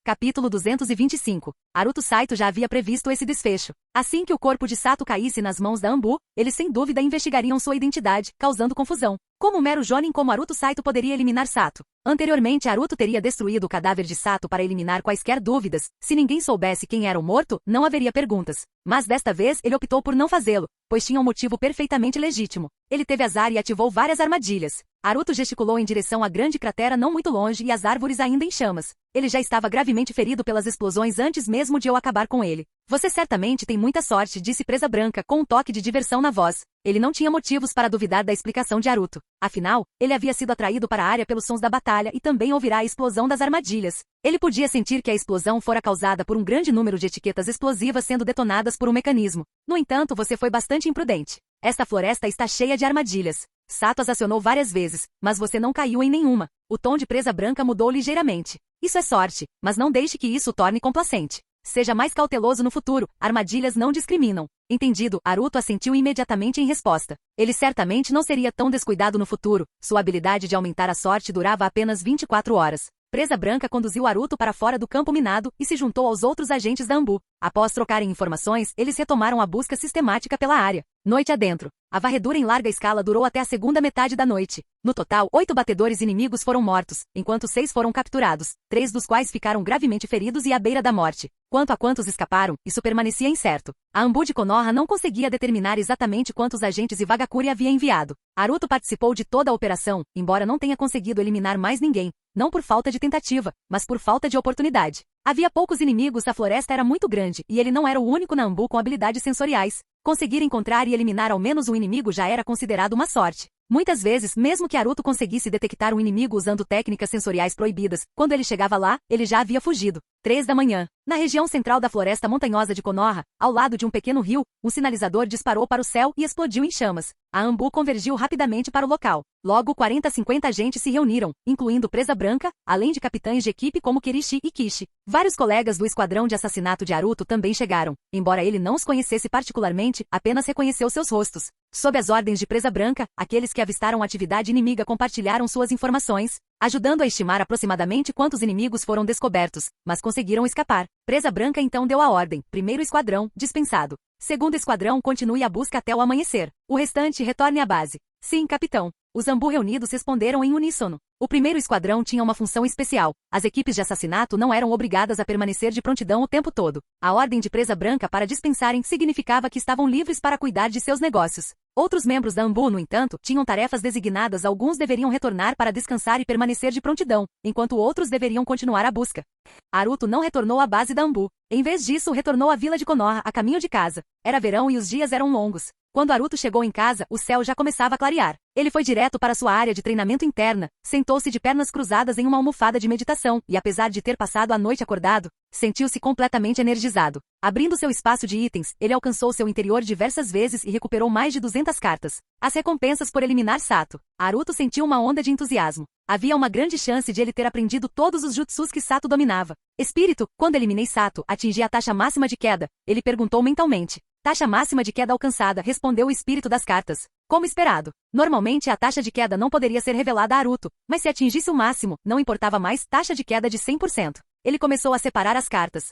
Capítulo 225. Haruto Saito já havia previsto esse desfecho. Assim que o corpo de Sato caísse nas mãos da Anbu, eles sem dúvida investigariam sua identidade, causando confusão. Como mero jonin, como Haruto Saito poderia eliminar Sato? Anteriormente, Haruto teria destruído o cadáver de Sato para eliminar quaisquer dúvidas. Se ninguém soubesse quem era o morto, não haveria perguntas. Mas desta vez, ele optou por não fazê-lo, pois tinha um motivo perfeitamente legítimo. Ele teve azar e ativou várias armadilhas. Haruto gesticulou em direção à grande cratera não muito longe e às árvores ainda em chamas. Ele já estava gravemente ferido pelas explosões antes mesmo de eu acabar com ele. Você certamente tem muita sorte, disse Presa Branca com um toque de diversão na voz. Ele não tinha motivos para duvidar da explicação de Haruto. Afinal, ele havia sido atraído para a área pelos sons da batalha e também ouvirá a explosão das armadilhas. Ele podia sentir que a explosão fora causada por um grande número de etiquetas explosivas sendo detonadas por um mecanismo. No entanto, você foi bastante imprudente. Esta floresta está cheia de armadilhas. Sato as acionou várias vezes, mas você não caiu em nenhuma. O tom de Presa Branca mudou ligeiramente. Isso é sorte, mas não deixe que isso o torne complacente. Seja mais cauteloso no futuro, armadilhas não discriminam. Entendido, Haruto assentiu imediatamente em resposta. Ele certamente não seria tão descuidado no futuro, sua habilidade de aumentar a sorte durava apenas 24 horas. Presa Branca conduziu Haruto para fora do campo minado e se juntou aos outros agentes da Anbu. Após trocarem informações, eles retomaram a busca sistemática pela área. Noite adentro. A varredura em larga escala durou até a segunda metade da noite. No total, 8 batedores inimigos foram mortos, enquanto 6 foram capturados, 3 dos quais ficaram gravemente feridos e à beira da morte. Quanto a quantos escaparam, isso permanecia incerto. A Anbu de Konoha não conseguia determinar exatamente quantos agentes Iwagakure havia enviado. Haruto participou de toda a operação, embora não tenha conseguido eliminar mais ninguém, não por falta de tentativa, mas por falta de oportunidade. Havia poucos inimigos, a floresta era muito grande, e ele não era o único na Anbu com habilidades sensoriais. Conseguir encontrar e eliminar ao menos um inimigo já era considerado uma sorte. Muitas vezes, mesmo que Haruto conseguisse detectar um inimigo usando técnicas sensoriais proibidas, quando ele chegava lá, ele já havia fugido. 3 da manhã. Na região central da floresta montanhosa de Konoha, ao lado de um pequeno rio, um sinalizador disparou para o céu e explodiu em chamas. A Anbu convergiu rapidamente para o local. Logo 40-50 agentes se reuniram, incluindo Presa Branca, além de capitães de equipe como Kirishi e Kishi. Vários colegas do esquadrão de assassinato de Haruto também chegaram. Embora ele não os conhecesse particularmente, apenas reconheceu seus rostos. Sob as ordens de Presa Branca, aqueles que avistaram atividade inimiga compartilharam suas informações, ajudando a estimar aproximadamente quantos inimigos foram descobertos, mas conseguiram escapar. Presa Branca então deu a ordem: primeiro esquadrão, dispensado. Segundo esquadrão, continue a busca até o amanhecer. O restante retorne à base. Sim, capitão. Os Anbu reunidos responderam em uníssono. O primeiro esquadrão tinha uma função especial. As equipes de assassinato não eram obrigadas a permanecer de prontidão o tempo todo. A ordem de Presa Branca para dispensarem significava que estavam livres para cuidar de seus negócios. Outros membros da Anbu, no entanto, tinham tarefas designadas. Alguns deveriam retornar para descansar e permanecer de prontidão, enquanto outros deveriam continuar a busca. Haruto não retornou à base da Anbu. Em vez disso, retornou à vila de Konoha, a caminho de casa. Era verão e os dias eram longos. Quando Haruto chegou em casa, o céu já começava a clarear. Ele foi direto para sua área de treinamento interna, sentou-se de pernas cruzadas em uma almofada de meditação e, apesar de ter passado a noite acordado, sentiu-se completamente energizado. Abrindo seu espaço de itens, ele alcançou seu interior diversas vezes e recuperou mais de 200 cartas. As recompensas por eliminar Sato. Haruto sentiu uma onda de entusiasmo. Havia uma grande chance de ele ter aprendido todos os jutsus que Sato dominava. Espírito, quando eliminei Sato, atingi a taxa máxima de queda. Ele perguntou mentalmente. Taxa máxima de queda alcançada, respondeu o espírito das cartas. Como esperado. Normalmente a taxa de queda não poderia ser revelada a Haruto, mas se atingisse o máximo, não importava mais taxa de queda de 100%. Ele começou a separar as cartas.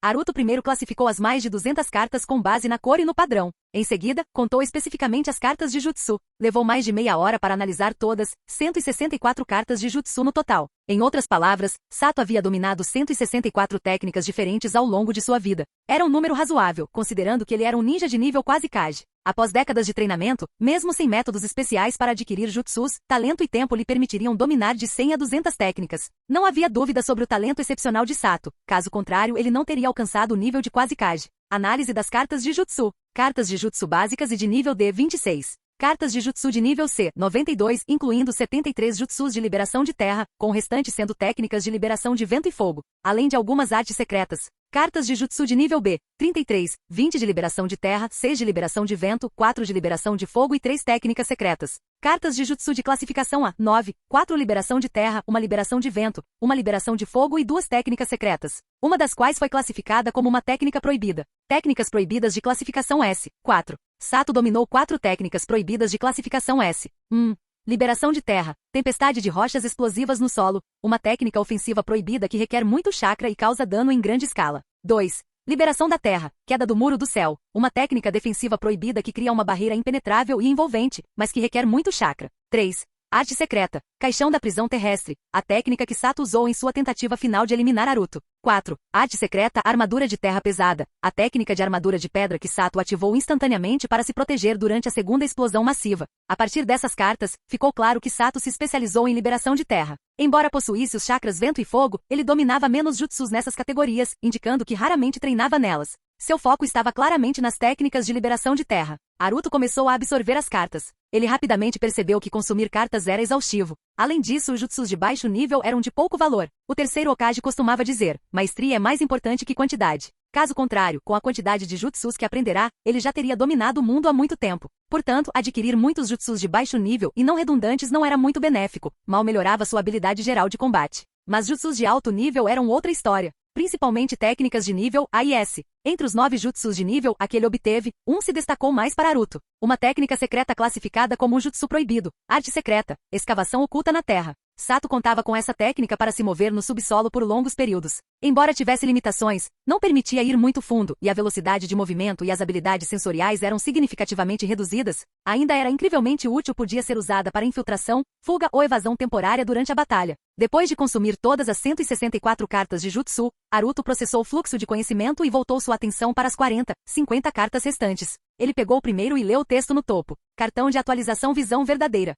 Naruto primeiro classificou as mais de 200 cartas com base na cor e no padrão. Em seguida, contou especificamente as cartas de jutsu. Levou mais de meia hora para analisar todas, 164 cartas de jutsu no total. Em outras palavras, Sato havia dominado 164 técnicas diferentes ao longo de sua vida. Era um número razoável, considerando que ele era um ninja de nível quase Kage. Após décadas de treinamento, mesmo sem métodos especiais para adquirir jutsus, talento e tempo lhe permitiriam dominar de 100 a 200 técnicas. Não havia dúvida sobre o talento excepcional de Sato, caso contrário ele não teria alcançado o nível de quase Kage. Análise das cartas de jutsu. Cartas de jutsu básicas e de nível D 26. Cartas de jutsu de nível C 92, incluindo 73 jutsus de liberação de terra, com o restante sendo técnicas de liberação de vento e fogo, além de algumas artes secretas. Cartas de jutsu de nível B, 33, 20 de liberação de terra, 6 de liberação de vento, 4 de liberação de fogo e 3 técnicas secretas. Cartas de jutsu de classificação A, 9, 4 liberação de terra, 1 liberação de vento, 1 liberação de fogo e 2 técnicas secretas, uma das quais foi classificada como uma técnica proibida. Técnicas proibidas de classificação S, 4. Sato dominou 4 técnicas proibidas de classificação S. 1. Liberação de terra, tempestade de rochas explosivas no solo, uma técnica ofensiva proibida que requer muito chakra e causa dano em grande escala. 2. Liberação da terra, queda do muro do céu, uma técnica defensiva proibida que cria uma barreira impenetrável e envolvente, mas que requer muito chakra. 3. Arte secreta, caixão da prisão terrestre, a técnica que Sato usou em sua tentativa final de eliminar Naruto. 4. Arte secreta, armadura de terra pesada, a técnica de armadura de pedra que Sato ativou instantaneamente para se proteger durante a segunda explosão massiva. A partir dessas cartas, ficou claro que Sato se especializou em liberação de terra. Embora possuísse os chakras vento e fogo, ele dominava menos jutsus nessas categorias, indicando que raramente treinava nelas. Seu foco estava claramente nas técnicas de liberação de terra. Naruto começou a absorver as cartas. Ele rapidamente percebeu que consumir cartas era exaustivo. Além disso, os jutsus de baixo nível eram de pouco valor. O terceiro Hokage costumava dizer, maestria é mais importante que quantidade. Caso contrário, com a quantidade de jutsus que aprenderá, ele já teria dominado o mundo há muito tempo. Portanto, adquirir muitos jutsus de baixo nível e não redundantes não era muito benéfico, mal melhorava sua habilidade geral de combate. Mas jutsus de alto nível eram outra história. Principalmente técnicas de nível A e S. Entre os 9 jutsus de nível A que ele obteve, um se destacou mais para Naruto. Uma técnica secreta classificada como um jutsu proibido, arte secreta, escavação oculta na terra. Sato contava com essa técnica para se mover no subsolo por longos períodos. Embora tivesse limitações, não permitia ir muito fundo, e a velocidade de movimento e as habilidades sensoriais eram significativamente reduzidas, ainda era incrivelmente útil, podia ser usada para infiltração, fuga ou evasão temporária durante a batalha. Depois de consumir todas as 164 cartas de jutsu, Naruto processou o fluxo de conhecimento e voltou sua atenção para as 40, 50 cartas restantes. Ele pegou o primeiro e leu o texto no topo. Cartão de atualização visão verdadeira.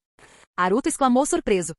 Naruto exclamou surpreso.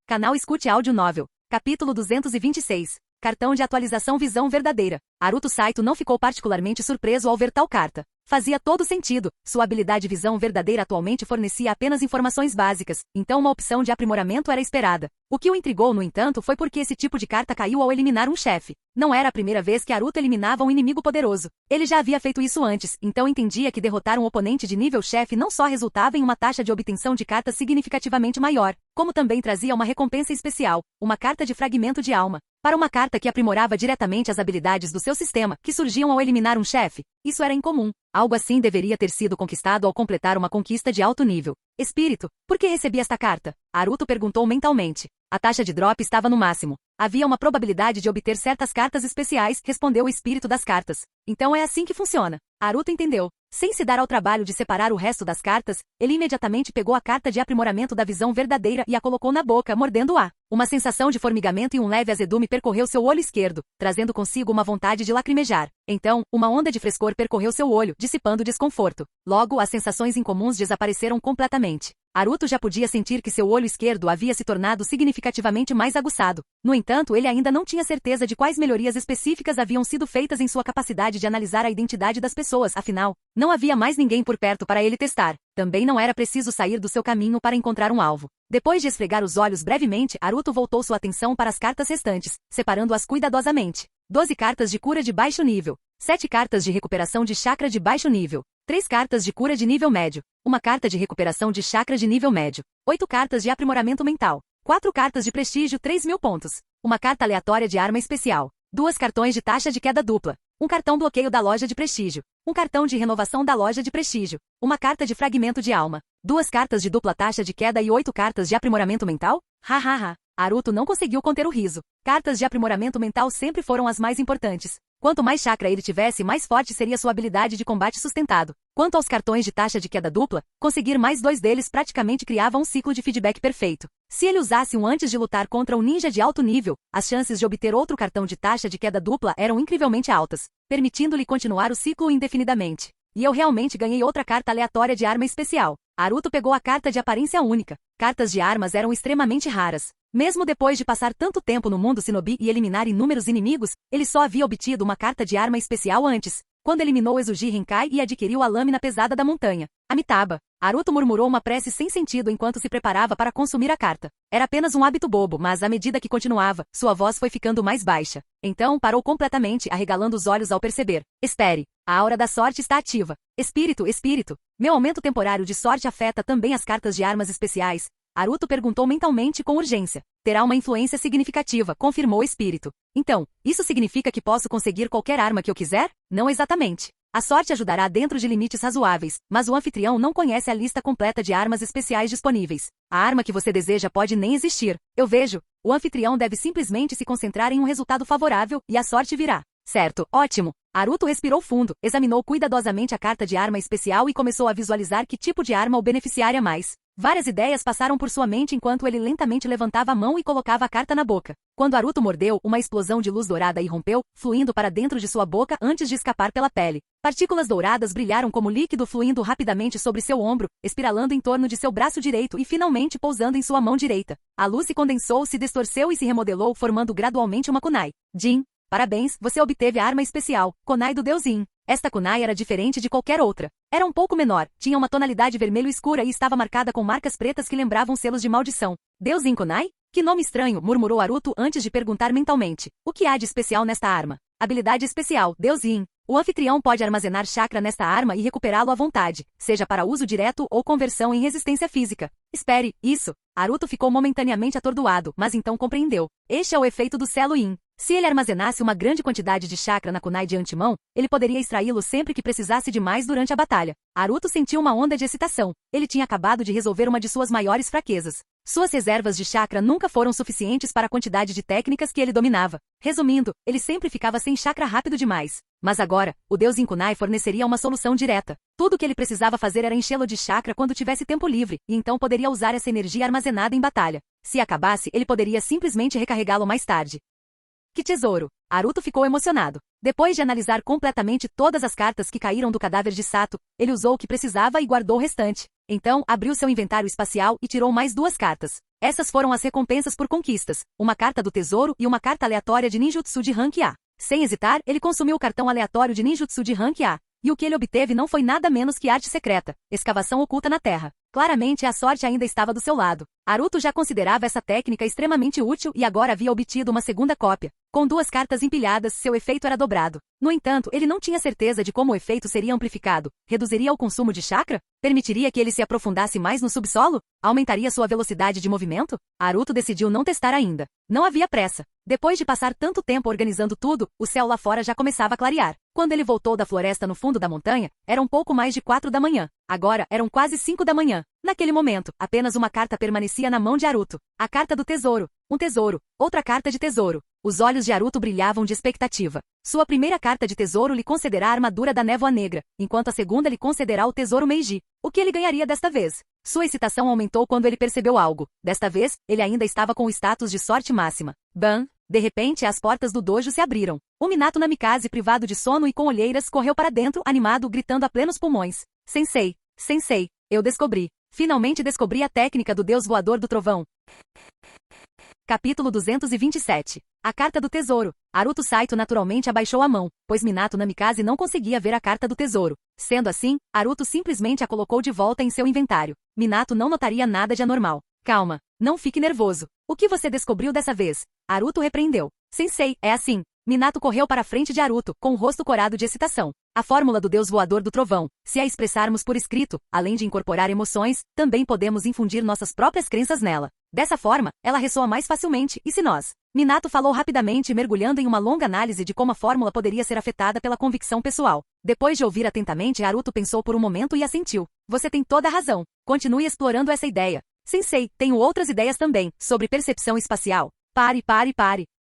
Canal Escute Áudio Novel. Capítulo 226. Cartão de atualização visão verdadeira. Naruto Saito não ficou particularmente surpreso ao ver tal carta. Fazia todo sentido. Sua habilidade visão verdadeira atualmente fornecia apenas informações básicas, então uma opção de aprimoramento era esperada. O que o intrigou, no entanto, foi porque esse tipo de carta caiu ao eliminar um chefe. Não era a primeira vez que Naruto eliminava um inimigo poderoso. Ele já havia feito isso antes, então entendia que derrotar um oponente de nível chefe não só resultava em uma taxa de obtenção de cartas significativamente maior, como também trazia uma recompensa especial, uma carta de fragmento de alma. Para uma carta que aprimorava diretamente as habilidades do seu sistema, que surgiam ao eliminar um chefe, isso era incomum. Algo assim deveria ter sido conquistado ao completar uma conquista de alto nível. Espírito, por que recebi esta carta? Naruto perguntou mentalmente. A taxa de drop estava no máximo. Havia uma probabilidade de obter certas cartas especiais, respondeu o espírito das cartas. Então é assim que funciona. Naruto entendeu. Sem se dar ao trabalho de separar o resto das cartas, ele imediatamente pegou a carta de aprimoramento da visão verdadeira e a colocou na boca, mordendo-a. Uma sensação de formigamento e um leve azedume percorreu seu olho esquerdo, trazendo consigo uma vontade de lacrimejar. Então, uma onda de frescor percorreu seu olho, dissipando o desconforto. Logo, as sensações incomuns desapareceram completamente. Naruto já podia sentir que seu olho esquerdo havia se tornado significativamente mais aguçado. No entanto, ele ainda não tinha certeza de quais melhorias específicas haviam sido feitas em sua capacidade de analisar a identidade das pessoas, afinal, não havia mais ninguém por perto para ele testar. Também não era preciso sair do seu caminho para encontrar um alvo. Depois de esfregar os olhos brevemente, Naruto voltou sua atenção para as cartas restantes, separando-as cuidadosamente. 12 cartas de cura de baixo nível. 7 cartas de recuperação de chakra de baixo nível. 3 cartas de cura de nível médio. Uma carta de recuperação de chakra de nível médio. 8 cartas de aprimoramento mental. 4 cartas de prestígio 3.000 pontos. Uma carta aleatória de arma especial. 2 cartões de taxa de queda dupla. Um cartão bloqueio da loja de prestígio. Um cartão de renovação da loja de prestígio. Uma carta de fragmento de alma. 2 cartas de dupla taxa de queda e 8 cartas de aprimoramento mental? Hahaha. Naruto não conseguiu conter o riso. Cartas de aprimoramento mental sempre foram as mais importantes. Quanto mais chakra ele tivesse, mais forte seria sua habilidade de combate sustentado. Quanto aos cartões de taxa de queda dupla, conseguir mais 2 deles praticamente criava um ciclo de feedback perfeito. Se ele usasse um antes de lutar contra um ninja de alto nível, as chances de obter outro cartão de taxa de queda dupla eram incrivelmente altas, permitindo-lhe continuar o ciclo indefinidamente. E eu realmente ganhei outra carta aleatória de arma especial. Naruto pegou a carta de aparência única. Cartas de armas eram extremamente raras. Mesmo depois de passar tanto tempo no mundo shinobi e eliminar inúmeros inimigos, ele só havia obtido uma carta de arma especial antes, quando eliminou Ezuji Henkai e adquiriu a lâmina pesada da montanha. Amitabha. Naruto murmurou uma prece sem sentido enquanto se preparava para consumir a carta. Era apenas um hábito bobo, mas à medida que continuava, sua voz foi ficando mais baixa. Então parou completamente, arregalando os olhos ao perceber. Espere. A aura da sorte está ativa. Espírito, espírito. Meu aumento temporário de sorte afeta também as cartas de armas especiais. Naruto perguntou mentalmente com urgência. Terá uma influência significativa, confirmou o espírito. Então, isso significa que posso conseguir qualquer arma que eu quiser? Não exatamente. A sorte ajudará dentro de limites razoáveis, mas o anfitrião não conhece a lista completa de armas especiais disponíveis. A arma que você deseja pode nem existir. Eu vejo. O anfitrião deve simplesmente se concentrar em um resultado favorável e a sorte virá. Certo, ótimo. Naruto respirou fundo, examinou cuidadosamente a carta de arma especial e começou a visualizar que tipo de arma o beneficiaria mais. Várias ideias passaram por sua mente enquanto ele lentamente levantava a mão e colocava a carta na boca. Quando Naruto mordeu, uma explosão de luz dourada irrompeu, fluindo para dentro de sua boca antes de escapar pela pele. Partículas douradas brilharam como líquido fluindo rapidamente sobre seu ombro, espiralando em torno de seu braço direito e finalmente pousando em sua mão direita. A luz se condensou, se distorceu e se remodelou, formando gradualmente uma kunai. Jin. Parabéns, você obteve a arma especial, Kunai do Deus Yin. Esta kunai era diferente de qualquer outra. Era um pouco menor, tinha uma tonalidade vermelho escura e estava marcada com marcas pretas que lembravam selos de maldição. Deus Yin Kunai? Que nome estranho, murmurou Naruto antes de perguntar mentalmente. O que há de especial nesta arma? Habilidade especial, Deus Yin. O anfitrião pode armazenar chakra nesta arma e recuperá-lo à vontade, seja para uso direto ou conversão em resistência física. Espere, isso. Naruto ficou momentaneamente atordoado, mas então compreendeu. Este é o efeito do selo Yin. Se ele armazenasse uma grande quantidade de chakra na kunai de antemão, ele poderia extraí-lo sempre que precisasse de mais durante a batalha. Naruto sentiu uma onda de excitação. Ele tinha acabado de resolver uma de suas maiores fraquezas. Suas reservas de chakra nunca foram suficientes para a quantidade de técnicas que ele dominava. Resumindo, ele sempre ficava sem chakra rápido demais. Mas agora, o Deus Yin Kunai forneceria uma solução direta. Tudo o que ele precisava fazer era enchê-lo de chakra quando tivesse tempo livre, e então poderia usar essa energia armazenada em batalha. Se acabasse, ele poderia simplesmente recarregá-lo mais tarde. Que tesouro! Naruto ficou emocionado. Depois de analisar completamente todas as cartas que caíram do cadáver de Sato, ele usou o que precisava e guardou o restante. Então, abriu seu inventário espacial e tirou mais 2 cartas. Essas foram as recompensas por conquistas, uma carta do tesouro e uma carta aleatória de ninjutsu de rank A. Sem hesitar, ele consumiu o cartão aleatório de ninjutsu de rank A. E o que ele obteve não foi nada menos que arte secreta, escavação oculta na terra. Claramente a sorte ainda estava do seu lado. Naruto já considerava essa técnica extremamente útil e agora havia obtido uma segunda cópia. Com 2 cartas empilhadas, seu efeito era dobrado. No entanto, ele não tinha certeza de como o efeito seria amplificado. Reduziria o consumo de chakra? Permitiria que ele se aprofundasse mais no subsolo? Aumentaria sua velocidade de movimento? Naruto decidiu não testar ainda. Não havia pressa. Depois de passar tanto tempo organizando tudo, o céu lá fora já começava a clarear. Quando ele voltou da floresta no fundo da montanha, era um pouco mais de 4 da manhã. Agora, eram quase 5 da manhã. Naquele momento, apenas uma carta permanecia na mão de Naruto. A carta do tesouro. Um tesouro. Outra carta de tesouro. Os olhos de Naruto brilhavam de expectativa. Sua primeira carta de tesouro lhe concederá a armadura da névoa negra, enquanto a segunda lhe concederá o tesouro Meiji. O que ele ganharia desta vez? Sua excitação aumentou quando ele percebeu algo. Desta vez, ele ainda estava com o status de sorte máxima. Bam! De repente, as portas do dojo se abriram. O Minato Namikaze, privado de sono e com olheiras, correu para dentro, animado, gritando a plenos pulmões. Sensei! Sensei! Eu descobri! Finalmente descobri a técnica do Deus Voador do Trovão. Capítulo 227. A Carta do Tesouro. Naruto Saito naturalmente abaixou a mão, pois Minato Namikaze não conseguia ver a Carta do Tesouro. Sendo assim, Naruto simplesmente a colocou de volta em seu inventário. Minato não notaria nada de anormal. Calma, não fique nervoso. O que você descobriu dessa vez? Naruto repreendeu. Sensei, é assim. Minato correu para a frente de Naruto, com o rosto corado de excitação. A fórmula do Deus Voador do Trovão. Se a expressarmos por escrito, além de incorporar emoções, também podemos infundir nossas próprias crenças nela. Dessa forma, ela ressoa mais facilmente, e se nós? Minato falou rapidamente, mergulhando em uma longa análise de como a fórmula poderia ser afetada pela convicção pessoal. Depois de ouvir atentamente, Naruto pensou por um momento e assentiu. Você tem toda a razão. Continue explorando essa ideia. Sensei, tenho outras ideias também, sobre percepção espacial. Pare.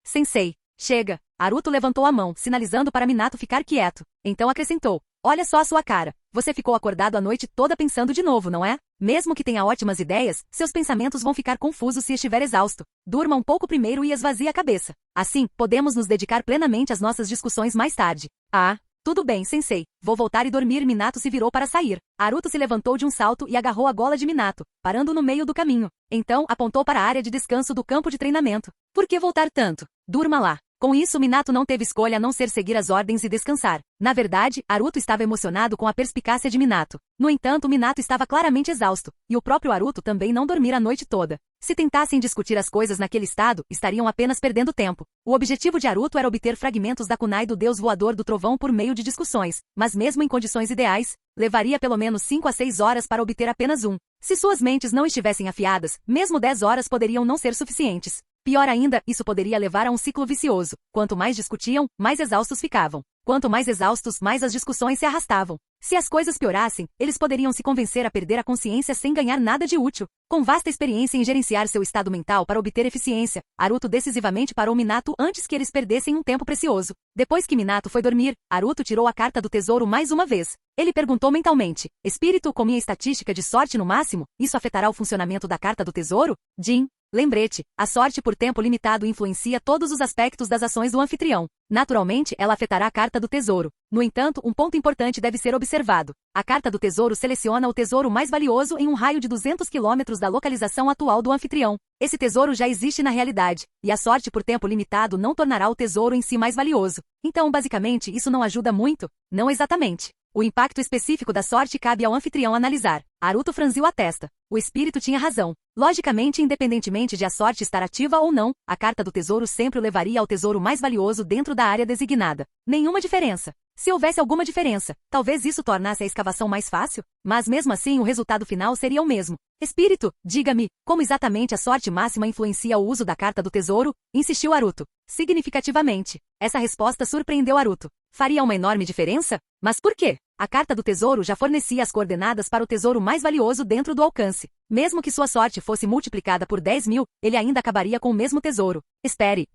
Sensei. Chega. Aruto levantou a mão, sinalizando para Minato ficar quieto. Então acrescentou. Olha só a sua cara. Você ficou acordado a noite toda pensando de novo, não é? Mesmo que tenha ótimas ideias, seus pensamentos vão ficar confusos se estiver exausto. Durma um pouco primeiro e esvazie a cabeça. Assim, podemos nos dedicar plenamente às nossas discussões mais tarde. Ah, tudo bem, sensei. Vou voltar e dormir. Minato se virou para sair. Aruto se levantou de um salto e agarrou a gola de Minato, parando no meio do caminho. Então, apontou para a área de descanso do campo de treinamento. Por que voltar tanto? Durma lá. Com isso, Minato não teve escolha a não ser seguir as ordens e descansar. Na verdade, Aruto estava emocionado com a perspicácia de Minato. No entanto, Minato estava claramente exausto, e o próprio Aruto também não dormira a noite toda. Se tentassem discutir as coisas naquele estado, estariam apenas perdendo tempo. O objetivo de Aruto era obter fragmentos da kunai do deus voador do trovão por meio de discussões, mas mesmo em condições ideais, levaria pelo menos 5 a 6 horas para obter apenas um. Se suas mentes não estivessem afiadas, mesmo 10 horas poderiam não ser suficientes. Pior ainda, isso poderia levar a um ciclo vicioso. Quanto mais discutiam, mais exaustos ficavam. Quanto mais exaustos, mais as discussões se arrastavam. Se as coisas piorassem, eles poderiam se convencer a perder a consciência sem ganhar nada de útil. Com vasta experiência em gerenciar seu estado mental para obter eficiência, Aruto decisivamente parou Minato antes que eles perdessem um tempo precioso. Depois que Minato foi dormir, Aruto tirou a carta do tesouro mais uma vez. Ele perguntou mentalmente, espírito, com minha estatística de sorte no máximo, isso afetará o funcionamento da carta do tesouro? Jin. Lembrete, a sorte por tempo limitado influencia todos os aspectos das ações do anfitrião. Naturalmente, ela afetará a carta do tesouro. No entanto, um ponto importante deve ser observado. A carta do tesouro seleciona o tesouro mais valioso em um raio de 200 km da localização atual do anfitrião. Esse tesouro já existe na realidade, e a sorte por tempo limitado não tornará o tesouro em si mais valioso. Então, basicamente, isso não ajuda muito? Não exatamente. O impacto específico da sorte cabe ao anfitrião analisar. Aruto franziu a testa. O espírito tinha razão. Logicamente, independentemente de a sorte estar ativa ou não, a carta do tesouro sempre o levaria ao tesouro mais valioso dentro da área designada. Nenhuma diferença. Se houvesse alguma diferença, talvez isso tornasse a escavação mais fácil, mas mesmo assim o resultado final seria o mesmo. Espírito, diga-me, como exatamente a sorte máxima influencia o uso da carta do tesouro? Insistiu Aruto. Significativamente. Essa resposta surpreendeu Aruto. Faria uma enorme diferença? Mas por quê? A carta do tesouro já fornecia as coordenadas para o tesouro mais valioso dentro do alcance. Mesmo que sua sorte fosse multiplicada por 10.000, ele ainda acabaria com o mesmo tesouro. Espere.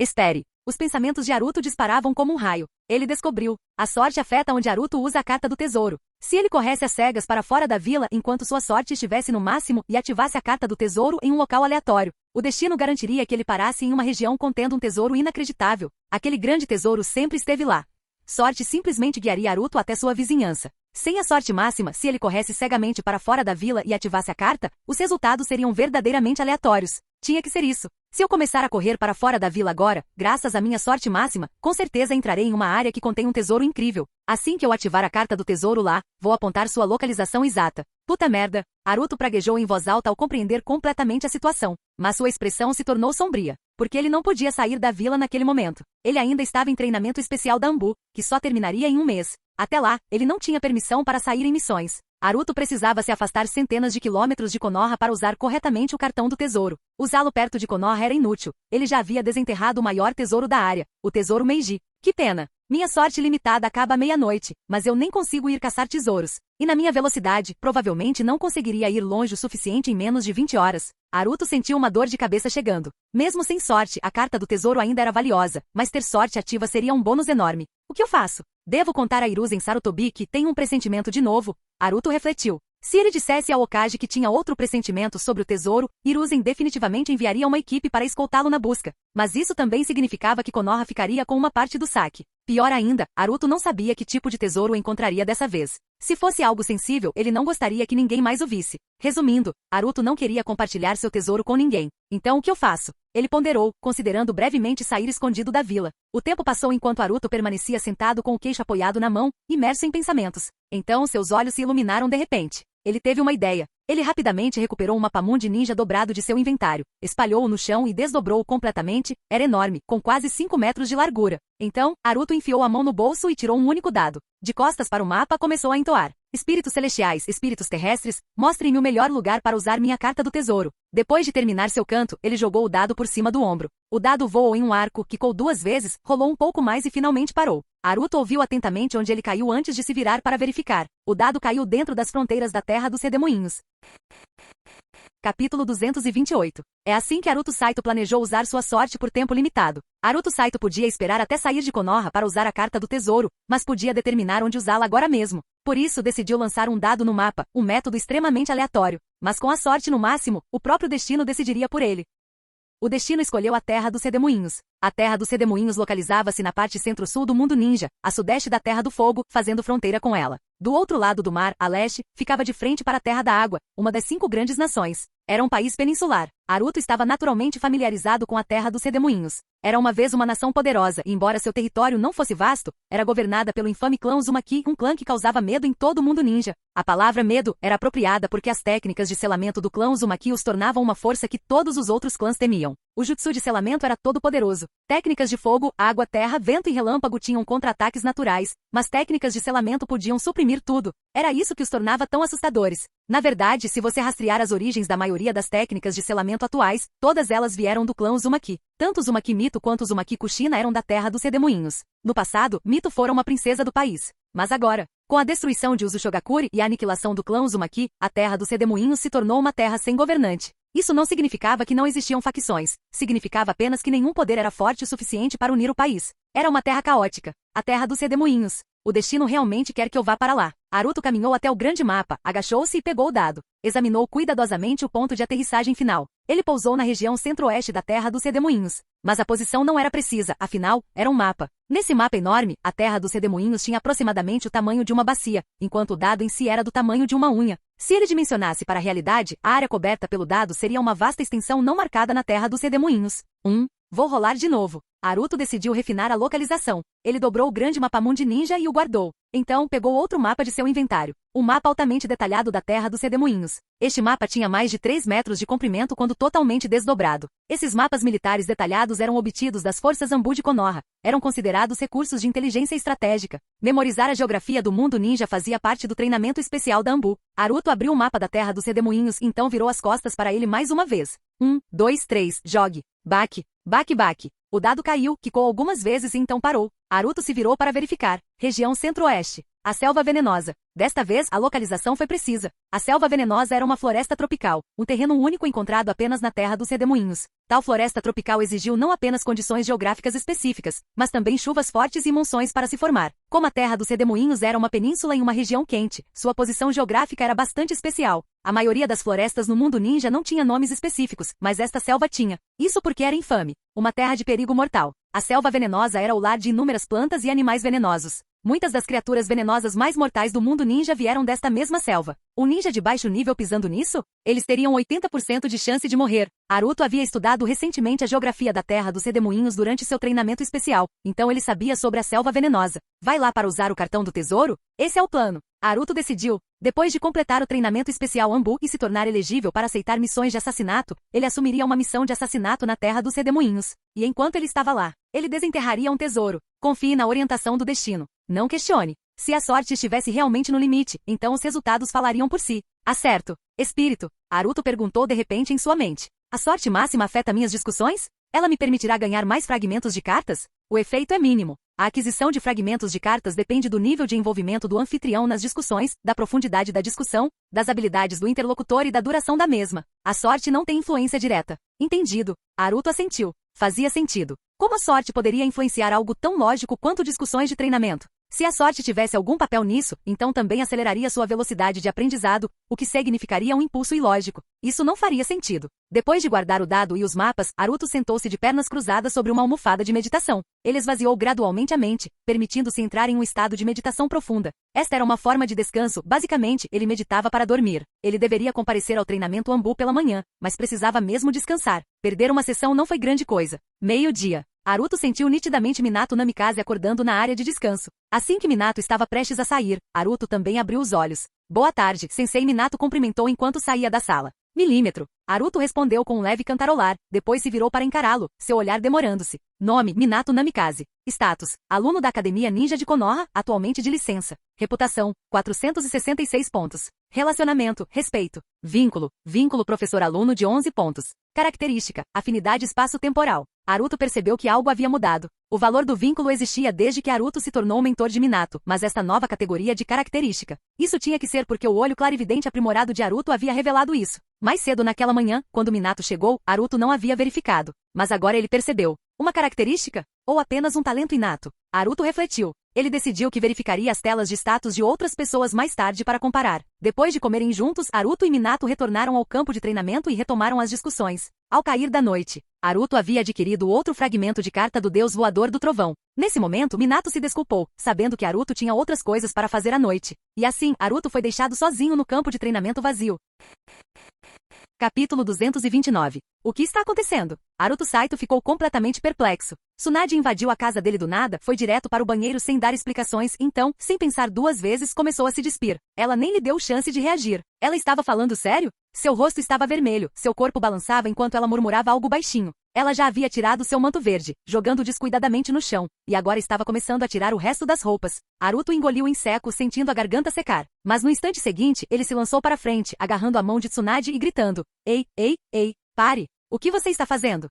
Os pensamentos de Aruto disparavam como um raio. Ele descobriu. A sorte afeta onde Aruto usa a carta do tesouro. Se ele corresse às cegas para fora da vila enquanto sua sorte estivesse no máximo e ativasse a carta do tesouro em um local aleatório, o destino garantiria que ele parasse em uma região contendo um tesouro inacreditável. Aquele grande tesouro sempre esteve lá. Sorte simplesmente guiaria Aruto até sua vizinhança. Sem a sorte máxima, se ele corresse cegamente para fora da vila e ativasse a carta, os resultados seriam verdadeiramente aleatórios. Tinha que ser isso. Se eu começar a correr para fora da vila agora, graças à minha sorte máxima, com certeza entrarei em uma área que contém um tesouro incrível. Assim que eu ativar a carta do tesouro lá, vou apontar sua localização exata. Puta merda! Aruto praguejou em voz alta ao compreender completamente a situação. Mas sua expressão se tornou sombria, porque ele não podia sair da vila naquele momento. Ele ainda estava em treinamento especial da Ambu, que só terminaria em um mês. Até lá, ele não tinha permissão para sair em missões. Aruto precisava se afastar centenas de quilômetros de Konoha para usar corretamente o cartão do tesouro. Usá-lo perto de Konoha era inútil. Ele já havia desenterrado o maior tesouro da área, o tesouro Meiji. Que pena! Minha sorte limitada acaba à meia-noite, mas eu nem consigo ir caçar tesouros. E na minha velocidade, provavelmente não conseguiria ir longe o suficiente em menos de 20 horas. Aruto sentiu uma dor de cabeça chegando. Mesmo sem sorte, a carta do tesouro ainda era valiosa, mas ter sorte ativa seria um bônus enorme. O que eu faço? Devo contar a Hiruzen Sarutobi que tem um pressentimento de novo? Aruto refletiu. Se ele dissesse ao Hokage que tinha outro pressentimento sobre o tesouro, Hiruzen definitivamente enviaria uma equipe para escoltá-lo na busca. Mas isso também significava que Konoha ficaria com uma parte do saque. Pior ainda, Aruto não sabia que tipo de tesouro encontraria dessa vez. Se fosse algo sensível, ele não gostaria que ninguém mais o visse. Resumindo, Aruto não queria compartilhar seu tesouro com ninguém. Então o que eu faço? Ele ponderou, considerando brevemente sair escondido da vila. O tempo passou enquanto Aruto permanecia sentado com o queixo apoiado na mão, imerso em pensamentos. Então seus olhos se iluminaram de repente. Ele teve uma ideia. Ele rapidamente recuperou um mapamundi ninja dobrado de seu inventário, espalhou-o no chão e desdobrou-o completamente. Era enorme, com quase 5 metros de largura. Então, Aruto enfiou a mão no bolso e tirou um único dado. De costas para o mapa começou a entoar. Espíritos celestiais, espíritos terrestres, mostrem-me o melhor lugar para usar minha carta do tesouro. Depois de terminar seu canto, ele jogou o dado por cima do ombro. O dado voou em um arco, quicou 2 vezes, rolou um pouco mais e finalmente parou. Aruto ouviu atentamente onde ele caiu antes de se virar para verificar. O dado caiu dentro das fronteiras da terra dos redemoinhos. Capítulo 228. É assim que Naruto Saito planejou usar sua sorte por tempo limitado. Naruto Saito podia esperar até sair de Konoha para usar a carta do tesouro, mas podia determinar onde usá-la agora mesmo. Por isso decidiu lançar um dado no mapa, um método extremamente aleatório. Mas com a sorte no máximo, o próprio destino decidiria por ele. O destino escolheu a Terra dos Redemoinhos. A Terra dos Redemoinhos localizava-se na parte centro-sul do mundo ninja, a sudeste da Terra do Fogo, fazendo fronteira com ela. Do outro lado do mar, a leste, ficava de frente para a Terra da Água, uma das 5 grandes nações. Era um país peninsular. Naruto estava naturalmente familiarizado com a Terra dos Redemoinhos. Era uma vez uma nação poderosa e, embora seu território não fosse vasto, era governada pelo infame clã Uzumaki, um clã que causava medo em todo o mundo ninja. A palavra medo era apropriada porque as técnicas de selamento do clã Uzumaki os tornavam uma força que todos os outros clãs temiam. O jutsu de selamento era todo poderoso. Técnicas de fogo, água, terra, vento e relâmpago tinham contra-ataques naturais, mas técnicas de selamento podiam suprimir tudo. Era isso que os tornava tão assustadores. Na verdade, se você rastrear as origens da maioria das técnicas de selamento atuais, todas elas vieram do clã Uzumaki. Tanto Uzumaki Mito quanto Uzumaki Kushina eram da Terra dos Redemoinhos. No passado, Mito fora uma princesa do país. Mas agora, com a destruição de Uzushogakure e a aniquilação do clã Uzumaki, a Terra dos Redemoinhos se tornou uma terra sem governante. Isso não significava que não existiam facções. Significava apenas que nenhum poder era forte o suficiente para unir o país. Era uma terra caótica. A Terra dos Redemoinhos. O destino realmente quer que eu vá para lá. Naruto caminhou até o grande mapa, agachou-se e pegou o dado. Examinou cuidadosamente o ponto de aterrissagem final. Ele pousou na região centro-oeste da Terra dos Redemoinhos. Mas a posição não era precisa, afinal, era um mapa. Nesse mapa enorme, a Terra dos Redemoinhos tinha aproximadamente o tamanho de uma bacia, enquanto o dado em si era do tamanho de uma unha. Se ele dimensionasse para a realidade, a área coberta pelo dado seria uma vasta extensão não marcada na Terra dos Redemoinhos. Vou rolar de novo. Naruto decidiu refinar a localização. Ele dobrou o grande mapamundi ninja e o guardou. Então, pegou outro mapa de seu inventário. Um mapa altamente detalhado da Terra dos Redemoinhos. Este mapa tinha mais de 3 metros de comprimento quando totalmente desdobrado. Esses mapas militares detalhados eram obtidos das forças Anbu de Konoha. Eram considerados recursos de inteligência estratégica. Memorizar a geografia do mundo ninja fazia parte do treinamento especial da Anbu. Naruto abriu o mapa da Terra dos Redemoinhos e então virou as costas para ele mais uma vez. 1, 2, 3, jogue. Baque. Baque, baque. O dado caiu, quicou algumas vezes e então parou. Naruto se virou para verificar. Região centro-oeste. A selva venenosa. Desta vez, a localização foi precisa. A selva venenosa era uma floresta tropical, um terreno único encontrado apenas na Terra dos Redemoinhos. Tal floresta tropical exigiu não apenas condições geográficas específicas, mas também chuvas fortes e monções para se formar. Como a Terra dos Redemoinhos era uma península em uma região quente, sua posição geográfica era bastante especial. A maioria das florestas no mundo ninja não tinha nomes específicos, mas esta selva tinha. Isso porque era infame. Uma terra de perigo mortal. A selva venenosa era o lar de inúmeras plantas e animais venenosos. Muitas das criaturas venenosas mais mortais do mundo ninja vieram desta mesma selva. Um ninja de baixo nível pisando nisso? Eles teriam 80% de chance de morrer. Naruto havia estudado recentemente a geografia da Terra dos Redemoinhos durante seu treinamento especial, então ele sabia sobre a selva venenosa. Vai lá para usar o cartão do tesouro? Esse é o plano. Naruto decidiu. Depois de completar o treinamento especial Anbu e se tornar elegível para aceitar missões de assassinato, ele assumiria uma missão de assassinato na Terra dos Redemoinhos. E enquanto ele estava lá, ele desenterraria um tesouro. Confie na orientação do destino. Não questione. Se a sorte estivesse realmente no limite, então os resultados falariam por si. Acerto. Espírito. Naruto perguntou de repente em sua mente. A sorte máxima afeta minhas discussões? Ela me permitirá ganhar mais fragmentos de cartas? O efeito é mínimo. A aquisição de fragmentos de cartas depende do nível de envolvimento do anfitrião nas discussões, da profundidade da discussão, das habilidades do interlocutor e da duração da mesma. A sorte não tem influência direta. Entendido. Naruto assentiu. Fazia sentido. Como a sorte poderia influenciar algo tão lógico quanto discussões de treinamento? Se a sorte tivesse algum papel nisso, então também aceleraria sua velocidade de aprendizado, o que significaria um impulso ilógico. Isso não faria sentido. Depois de guardar o dado e os mapas, Naruto sentou-se de pernas cruzadas sobre uma almofada de meditação. Ele esvaziou gradualmente a mente, permitindo-se entrar em um estado de meditação profunda. Esta era uma forma de descanso, basicamente, ele meditava para dormir. Ele deveria comparecer ao treinamento Anbu pela manhã, mas precisava mesmo descansar. Perder uma sessão não foi grande coisa. Meio-dia. Naruto sentiu nitidamente Minato Namikaze acordando na área de descanso. Assim que Minato estava prestes a sair, Naruto também abriu os olhos. Boa tarde, Sensei. Minato cumprimentou enquanto saía da sala. Milímetro. Naruto respondeu com um leve cantarolar, depois se virou para encará-lo, seu olhar demorando-se. Nome, Minato Namikaze. Status, aluno da Academia Ninja de Konoha, atualmente de licença. Reputação, 466 pontos. Relacionamento, respeito. Vínculo, professor-aluno de 11 pontos. Característica: afinidade espaço-temporal. Haruto percebeu que algo havia mudado. O valor do vínculo existia desde que Haruto se tornou mentor de Minato, mas esta nova categoria de característica. Isso tinha que ser porque o olho clarividente aprimorado de Haruto havia revelado isso. Mais cedo naquela manhã, quando Minato chegou, Haruto não havia verificado. Mas agora ele percebeu. Uma característica? Ou apenas um talento inato? Haruto refletiu. Ele decidiu que verificaria as telas de status de outras pessoas mais tarde para comparar. Depois de comerem juntos, Haruto e Minato retornaram ao campo de treinamento e retomaram as discussões. Ao cair da noite, Haruto havia adquirido outro fragmento de carta do deus voador do trovão. Nesse momento, Minato se desculpou, sabendo que Haruto tinha outras coisas para fazer à noite. E assim, Haruto foi deixado sozinho no campo de treinamento vazio. Capítulo 229. O que está acontecendo? Haruto Saito ficou completamente perplexo. Tsunade invadiu a casa dele do nada, foi direto para o banheiro sem dar explicações, então, sem pensar duas vezes, começou a se despir. Ela nem lhe deu chance de reagir. Ela estava falando sério? Seu rosto estava vermelho, seu corpo balançava enquanto ela murmurava algo baixinho. Ela já havia tirado seu manto verde, jogando descuidadamente no chão, e agora estava começando a tirar o resto das roupas. Haruto engoliu em seco, sentindo a garganta secar. Mas no instante seguinte, ele se lançou para frente, agarrando a mão de Tsunade e gritando: Ei, pare! O que você está fazendo?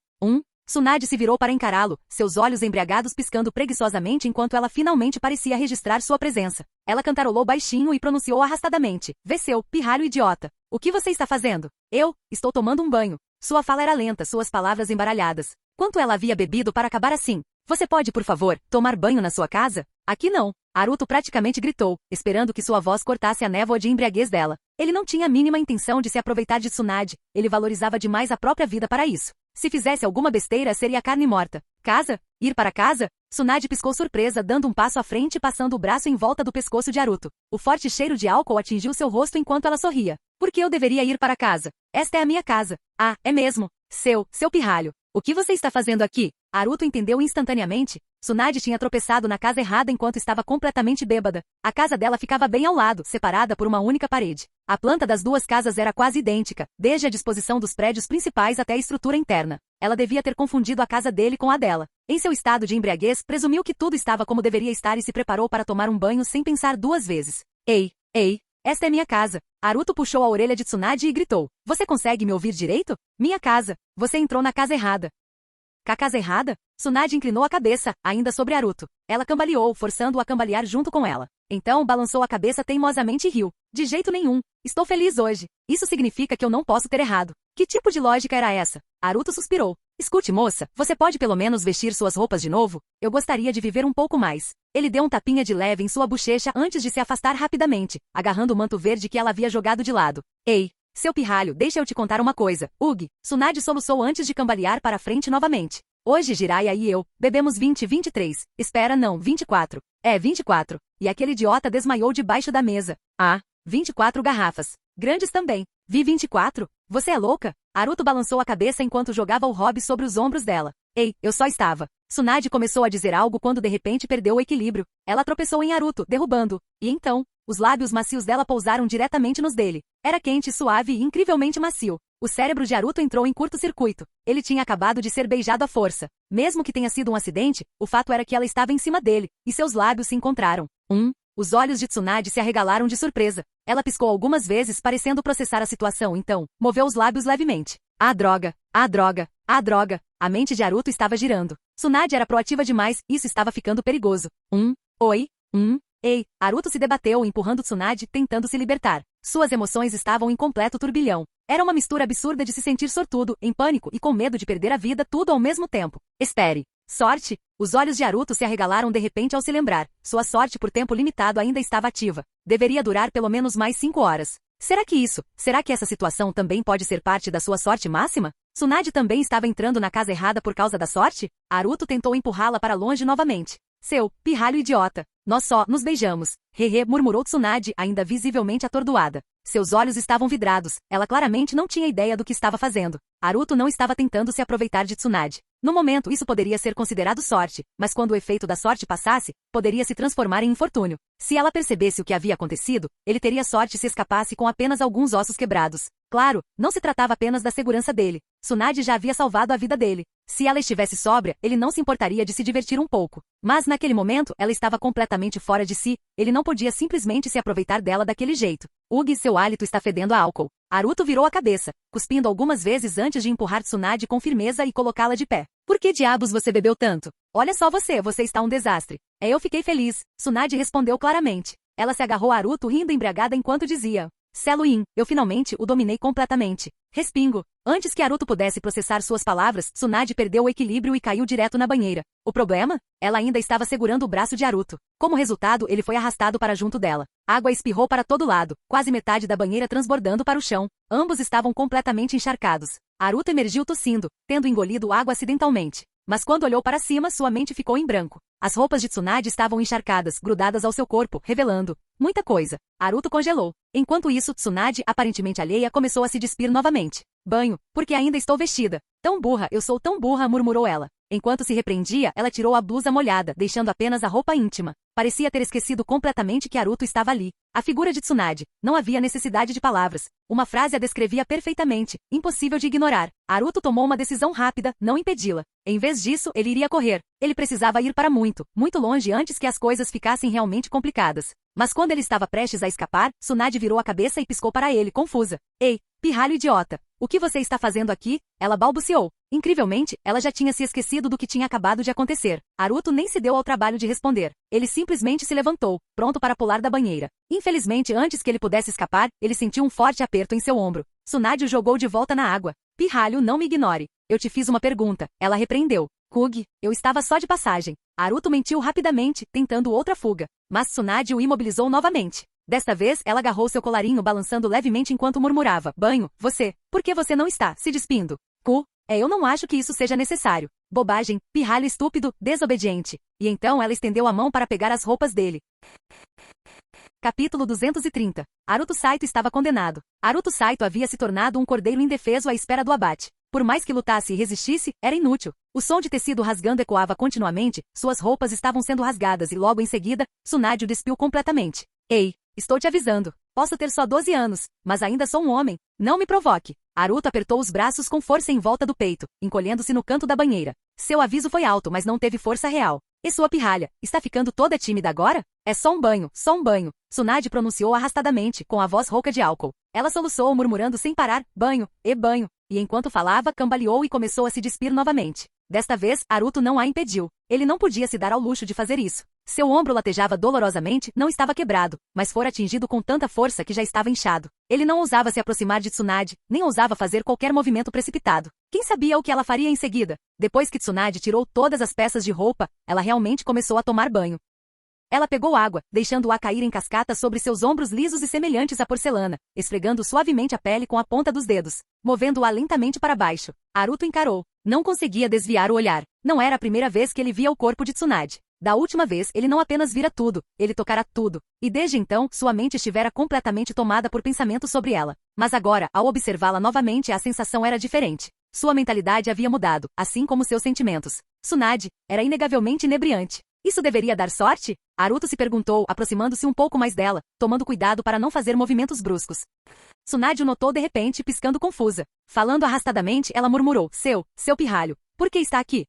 Tsunade se virou para encará-lo, seus olhos embriagados piscando preguiçosamente enquanto ela finalmente parecia registrar sua presença. Ela cantarolou baixinho e pronunciou arrastadamente: Vê seu pirralho idiota! O que você está fazendo? Eu estou tomando um banho. Sua fala era lenta, suas palavras embaralhadas. Quanto ela havia bebido para acabar assim? Você pode, por favor, tomar banho na sua casa? Aqui não. Haruto praticamente gritou, esperando que sua voz cortasse a névoa de embriaguez dela. Ele não tinha a mínima intenção de se aproveitar de Tsunade, ele valorizava demais a própria vida para isso. Se fizesse alguma besteira, seria carne morta. Casa? Ir para casa? Tsunade piscou surpresa, dando um passo à frente e passando o braço em volta do pescoço de Haruto. O forte cheiro de álcool atingiu seu rosto enquanto ela sorria. Por que eu deveria ir para casa? Esta é a minha casa. Ah, é mesmo. Seu pirralho. O que você está fazendo aqui? Haruto entendeu instantaneamente. Tsunade tinha tropeçado na casa errada enquanto estava completamente bêbada. A casa dela ficava bem ao lado, separada por uma única parede. A planta das duas casas era quase idêntica, desde a disposição dos prédios principais até a estrutura interna. Ela devia ter confundido a casa dele com a dela. Em seu estado de embriaguez, presumiu que tudo estava como deveria estar e se preparou para tomar um banho sem pensar duas vezes. Ei, esta é minha casa. Haruto puxou a orelha de Tsunade e gritou: Você consegue me ouvir direito? Minha casa. Você entrou na casa errada. Casa errada? Tsunade inclinou a cabeça, ainda sobre Haruto. Ela cambaleou, forçando-o a cambalear junto com ela. Então balançou a cabeça teimosamente e riu. De jeito nenhum. Estou feliz hoje. Isso significa que eu não posso ter errado. Que tipo de lógica era essa? Haruto suspirou. Escute, moça, você pode pelo menos vestir suas roupas de novo? Eu gostaria de viver um pouco mais. Ele deu um tapinha de leve em sua bochecha antes de se afastar rapidamente, agarrando o manto verde que ela havia jogado de lado. Ei, seu pirralho, deixa eu te contar uma coisa. Ugi, Tsunade soluçou antes de cambalear para frente novamente. Hoje Jiraiya e eu bebemos 23. Espera não, 24. É, 24. E aquele idiota desmaiou debaixo da mesa. Ah, 24 garrafas. Grandes também. Vi 24? Você é louca? Haruto balançou a cabeça enquanto jogava o hobby sobre os ombros dela. Ei, eu só estava. Tsunade começou a dizer algo quando de repente perdeu o equilíbrio. Ela tropeçou em Haruto, derrubando-o. E então, os lábios macios dela pousaram diretamente nos dele. Era quente, suave e incrivelmente macio. O cérebro de Haruto entrou em curto-circuito. Ele tinha acabado de ser beijado à força. Mesmo que tenha sido um acidente, o fato era que ela estava em cima dele, e seus lábios se encontraram. Os olhos de Tsunade se arregalaram de surpresa. Ela piscou algumas vezes, parecendo processar a situação, então, moveu os lábios levemente. Ah, droga! Ah, droga! Ah, droga! A mente de Haruto estava girando. Tsunade era proativa demais, isso estava ficando perigoso. Oi? Ei! Haruto se debateu, empurrando Tsunade, tentando se libertar. Suas emoções estavam em completo turbilhão. Era uma mistura absurda de se sentir sortudo, em pânico e com medo de perder a vida, tudo ao mesmo tempo. Espere. Sorte? Os olhos de Haruto se arregalaram de repente ao se lembrar. Sua sorte por tempo limitado ainda estava ativa. Deveria durar pelo menos mais 5 horas. Será que essa situação também pode ser parte da sua sorte máxima? Tsunade também estava entrando na casa errada por causa da sorte? Haruto tentou empurrá-la para longe novamente. Seu pirralho idiota. Nós só nos beijamos. Murmurou Tsunade, ainda visivelmente atordoada. Seus olhos estavam vidrados. Ela claramente não tinha ideia do que estava fazendo. Haruto não estava tentando se aproveitar de Tsunade. No momento, isso poderia ser considerado sorte, mas quando o efeito da sorte passasse, poderia se transformar em infortúnio. Se ela percebesse o que havia acontecido, ele teria sorte se escapasse com apenas alguns ossos quebrados. Claro, não se tratava apenas da segurança dele. Tsunade já havia salvado a vida dele. Se ela estivesse sóbria, ele não se importaria de se divertir um pouco. Mas naquele momento, ela estava completamente fora de si, ele não podia simplesmente se aproveitar dela daquele jeito. Ugi, seu hálito está fedendo a álcool. Naruto virou a cabeça, cuspindo algumas vezes antes de empurrar Tsunade com firmeza e colocá-la de pé. Por que diabos você bebeu tanto? Olha só você está um desastre. Eu fiquei feliz, Tsunade respondeu claramente. Ela se agarrou a Naruto rindo embriagada enquanto dizia: Seluin, eu finalmente o dominei completamente. Respingo. Antes que Naruto pudesse processar suas palavras, Tsunade perdeu o equilíbrio e caiu direto na banheira. O problema? Ela ainda estava segurando o braço de Naruto. Como resultado, ele foi arrastado para junto dela. Água espirrou para todo lado, quase metade da banheira transbordando para o chão. Ambos estavam completamente encharcados. Naruto emergiu tossindo, tendo engolido água acidentalmente. Mas quando olhou para cima, sua mente ficou em branco. As roupas de Tsunade estavam encharcadas, grudadas ao seu corpo, revelando muita coisa. Naruto congelou. Enquanto isso, Tsunade, aparentemente alheia, começou a se despir novamente. Banho, porque ainda estou vestida. Tão burra, eu sou tão burra, murmurou ela. Enquanto se repreendia, ela tirou a blusa molhada, deixando apenas a roupa íntima. Parecia ter esquecido completamente que Naruto estava ali. A figura de Tsunade. Não havia necessidade de palavras. Uma frase a descrevia perfeitamente, impossível de ignorar. Naruto tomou uma decisão rápida, não impedi-la. Em vez disso, ele iria correr. Ele precisava ir para muito, muito longe antes que as coisas ficassem realmente complicadas. Mas quando ele estava prestes a escapar, Tsunade virou a cabeça e piscou para ele, confusa. Ei, pirralho idiota! O que você está fazendo aqui? Ela balbuciou. Incrivelmente, ela já tinha se esquecido do que tinha acabado de acontecer. Naruto nem se deu ao trabalho de responder. Ele simplesmente se levantou, pronto para pular da banheira. Infelizmente, antes que ele pudesse escapar, ele sentiu um forte aperto em seu ombro. Tsunade o jogou de volta na água. Pirralho, não me ignore. Eu te fiz uma pergunta. Ela repreendeu. Kugi, eu estava só de passagem. Naruto mentiu rapidamente, tentando outra fuga. Mas Tsunade o imobilizou novamente. Desta vez, ela agarrou seu colarinho balançando levemente enquanto murmurava. Banho, você. Por que você não está se despindo? Eu não acho que isso seja necessário. Bobagem, pirralho estúpido, desobediente. E então ela estendeu a mão para pegar as roupas dele. Capítulo 230. Naruto Saito estava condenado. Naruto Saito havia se tornado um cordeiro indefeso à espera do abate. Por mais que lutasse e resistisse, era inútil. O som de tecido rasgando ecoava continuamente, suas roupas estavam sendo rasgadas e logo em seguida, Tsunade o despiu completamente. Ei, estou te avisando. Posso ter só 12 anos, mas ainda sou um homem. Não me provoque. Naruto apertou os braços com força em volta do peito, encolhendo-se no canto da banheira. Seu aviso foi alto, mas não teve força real. E sua pirralha, está ficando toda tímida agora? É só um banho, só um banho. Tsunade pronunciou arrastadamente, com a voz rouca de álcool. Ela soluçou, murmurando sem parar, banho, e banho. E enquanto falava, cambaleou e começou a se despir novamente. Desta vez, Naruto não a impediu. Ele não podia se dar ao luxo de fazer isso. Seu ombro latejava dolorosamente, não estava quebrado, mas fora atingido com tanta força que já estava inchado. Ele não ousava se aproximar de Tsunade, nem ousava fazer qualquer movimento precipitado. Quem sabia o que ela faria em seguida? Depois que Tsunade tirou todas as peças de roupa, ela realmente começou a tomar banho. Ela pegou água, deixando-a cair em cascata sobre seus ombros lisos e semelhantes à porcelana, esfregando suavemente a pele com a ponta dos dedos, movendo-a lentamente para baixo. Naruto encarou. Não conseguia desviar o olhar. Não era a primeira vez que ele via o corpo de Tsunade. Da última vez, ele não apenas vira tudo, ele tocara tudo. E desde então, sua mente estivera completamente tomada por pensamentos sobre ela. Mas agora, ao observá-la novamente, a sensação era diferente. Sua mentalidade havia mudado, assim como seus sentimentos. Tsunade era inegavelmente inebriante. Isso deveria dar sorte? Naruto se perguntou, aproximando-se um pouco mais dela, tomando cuidado para não fazer movimentos bruscos. Tsunade o notou de repente, piscando confusa. Falando arrastadamente, ela murmurou, seu pirralho, por que está aqui?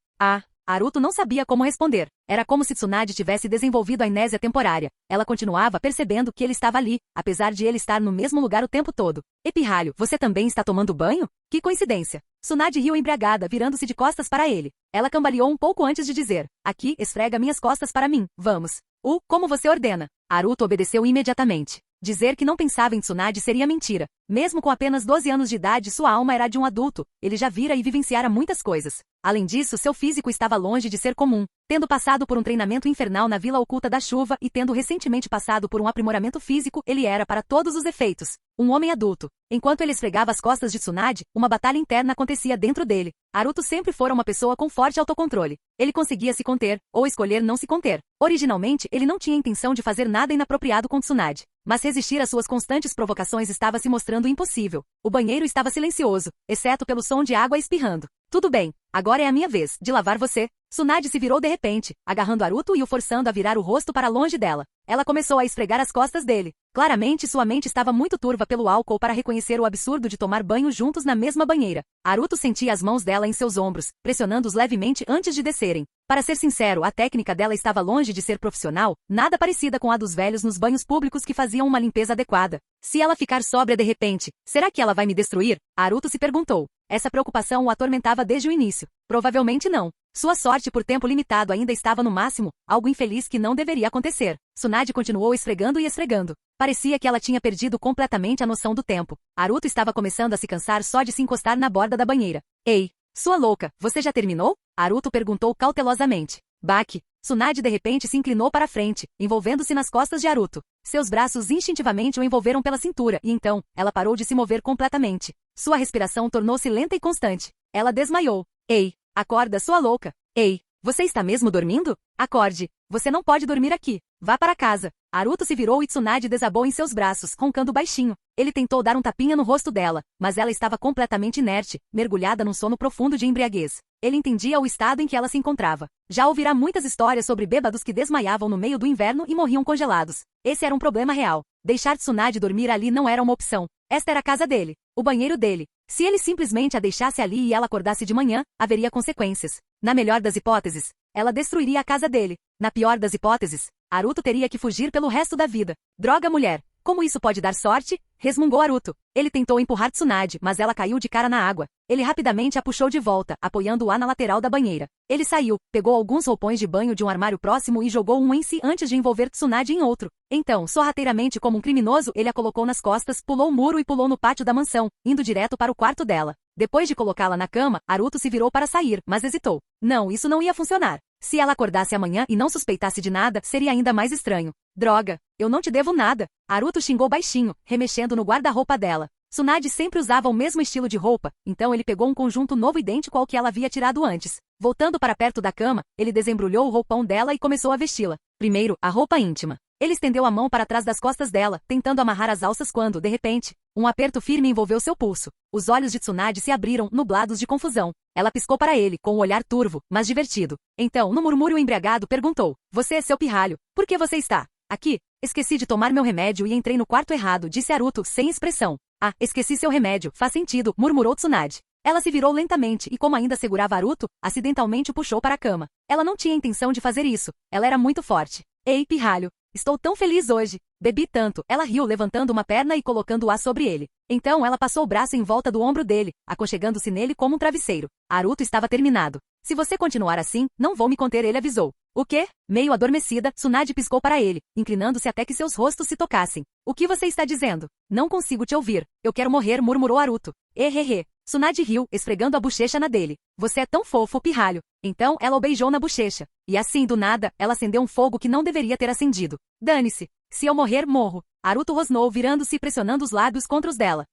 Naruto não sabia como responder. Era como se Tsunade tivesse desenvolvido amnésia temporária. Ela continuava percebendo que ele estava ali, apesar de ele estar no mesmo lugar o tempo todo. E pirralho, você também está tomando banho? Que coincidência. Tsunade riu embriagada, virando-se de costas para ele. Ela cambaleou um pouco antes de dizer, aqui, esfrega minhas costas para mim, vamos. Como você ordena. Naruto obedeceu imediatamente. Dizer que não pensava em Tsunade seria mentira. Mesmo com apenas 12 anos de idade, sua alma era de um adulto. Ele já vira e vivenciara muitas coisas. Além disso, seu físico estava longe de ser comum. Tendo passado por um treinamento infernal na Vila Oculta da Chuva e tendo recentemente passado por um aprimoramento físico, ele era, para todos os efeitos, um homem adulto. Enquanto ele esfregava as costas de Tsunade, uma batalha interna acontecia dentro dele. Naruto sempre fora uma pessoa com forte autocontrole. Ele conseguia se conter, ou escolher não se conter. Originalmente, ele não tinha intenção de fazer nada inapropriado com Tsunade. Mas resistir às suas constantes provocações estava se mostrando impossível. O banheiro estava silencioso, exceto pelo som de água espirrando. Tudo bem. agora é a minha vez de lavar você. Tsunade se virou de repente, agarrando Haruto e o forçando a virar o rosto para longe dela. Ela começou a esfregar as costas dele. Claramente sua mente estava muito turva pelo álcool para reconhecer o absurdo de tomar banho juntos na mesma banheira. Haruto sentia as mãos dela em seus ombros, pressionando-os levemente antes de descerem. Para ser sincero, a técnica dela estava longe de ser profissional, nada parecida com a dos velhos nos banhos públicos que faziam uma limpeza adequada. Se ela ficar sóbria de repente, será que ela vai me destruir? Haruto se perguntou. Essa preocupação o atormentava desde o início. Provavelmente não. Sua sorte por tempo limitado ainda estava no máximo, algo infeliz que não deveria acontecer. Tsunade continuou esfregando e esfregando. Parecia que ela tinha perdido completamente a noção do tempo. Haruto estava começando a se cansar só de se encostar na borda da banheira. Ei, sua louca, você já terminou? Haruto perguntou cautelosamente. Baki. Tsunade de repente se inclinou para a frente, envolvendo-se nas costas de Haruto. Seus braços instintivamente o envolveram pela cintura e então, ela parou de se mover completamente. Sua respiração tornou-se lenta e constante. Ela desmaiou. Ei, acorda, sua louca. Ei, você está mesmo dormindo? Acorde. Você não pode dormir aqui. Vá para casa. Haruto se virou e Tsunade desabou em seus braços, roncando baixinho. Ele tentou dar um tapinha no rosto dela, mas ela estava completamente inerte, mergulhada num sono profundo de embriaguez. Ele entendia o estado em que ela se encontrava. Já ouvirá muitas histórias sobre bêbados que desmaiavam no meio do inverno e morriam congelados. Esse era um problema real. Deixar Tsunade dormir ali não era uma opção. Esta era a casa dele, o banheiro dele. Se ele simplesmente a deixasse ali e ela acordasse de manhã, haveria consequências. Na melhor das hipóteses, ela destruiria a casa dele. Na pior das hipóteses, Haruto teria que fugir pelo resto da vida. Droga, mulher! Como isso pode dar sorte? Resmungou Haruto. Ele tentou empurrar Tsunade, mas ela caiu de cara na água. Ele rapidamente a puxou de volta, apoiando-a na lateral da banheira. Ele saiu, pegou alguns roupões de banho de um armário próximo e jogou um em si antes de envolver Tsunade em outro. Então, sorrateiramente como um criminoso, ele a colocou nas costas, pulou o muro e pulou no pátio da mansão, indo direto para o quarto dela. Depois de colocá-la na cama, Haruto se virou para sair, mas hesitou. Não, isso não ia funcionar. Se ela acordasse amanhã e não suspeitasse de nada, seria ainda mais estranho. Droga, eu não te devo nada. Haruto xingou baixinho, remexendo no guarda-roupa dela. Tsunade sempre usava o mesmo estilo de roupa, então ele pegou um conjunto novo idêntico ao que ela havia tirado antes. Voltando para perto da cama, ele desembrulhou o roupão dela e começou a vesti-la. Primeiro, a roupa íntima. Ele estendeu a mão para trás das costas dela, tentando amarrar as alças quando, de repente, um aperto firme envolveu seu pulso. Os olhos de Tsunade se abriram, nublados de confusão. Ela piscou para ele, com um olhar turvo, mas divertido. Então, no murmúrio embriagado, perguntou. Você é seu pirralho. Por que você está aqui? Esqueci de tomar meu remédio e entrei no quarto errado, disse Haruto, sem expressão. Ah, esqueci seu remédio, faz sentido, murmurou Tsunade. Ela se virou lentamente e como ainda segurava Haruto, acidentalmente o puxou para a cama. Ela não tinha intenção de fazer isso. Ela era muito forte. Ei, pirralho. Estou tão feliz hoje. Bebi tanto. Ela riu levantando uma perna e colocando-a sobre ele. Então ela passou o braço em volta do ombro dele, aconchegando-se nele como um travesseiro. Haruto estava terminado. Se você continuar assim, não vou me conter, ele avisou. O quê? Meio adormecida, Tsunade piscou para ele, inclinando-se até que seus rostos se tocassem. O que você está dizendo? Não consigo te ouvir. Eu quero morrer, murmurou Haruto. Ehehe. Tsunade riu, esfregando a bochecha na dele. Você é tão fofo, pirralho. Então ela o beijou na bochecha. E assim, do nada, ela acendeu um fogo que não deveria ter acendido. Dane-se. Se eu morrer, morro. Haruto rosnou, virando-se e pressionando os lábios contra os dela.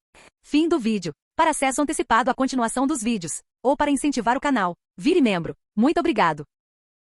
Fim do vídeo. Para acesso antecipado à continuação dos vídeos, ou para incentivar o canal, vire membro. Muito obrigado.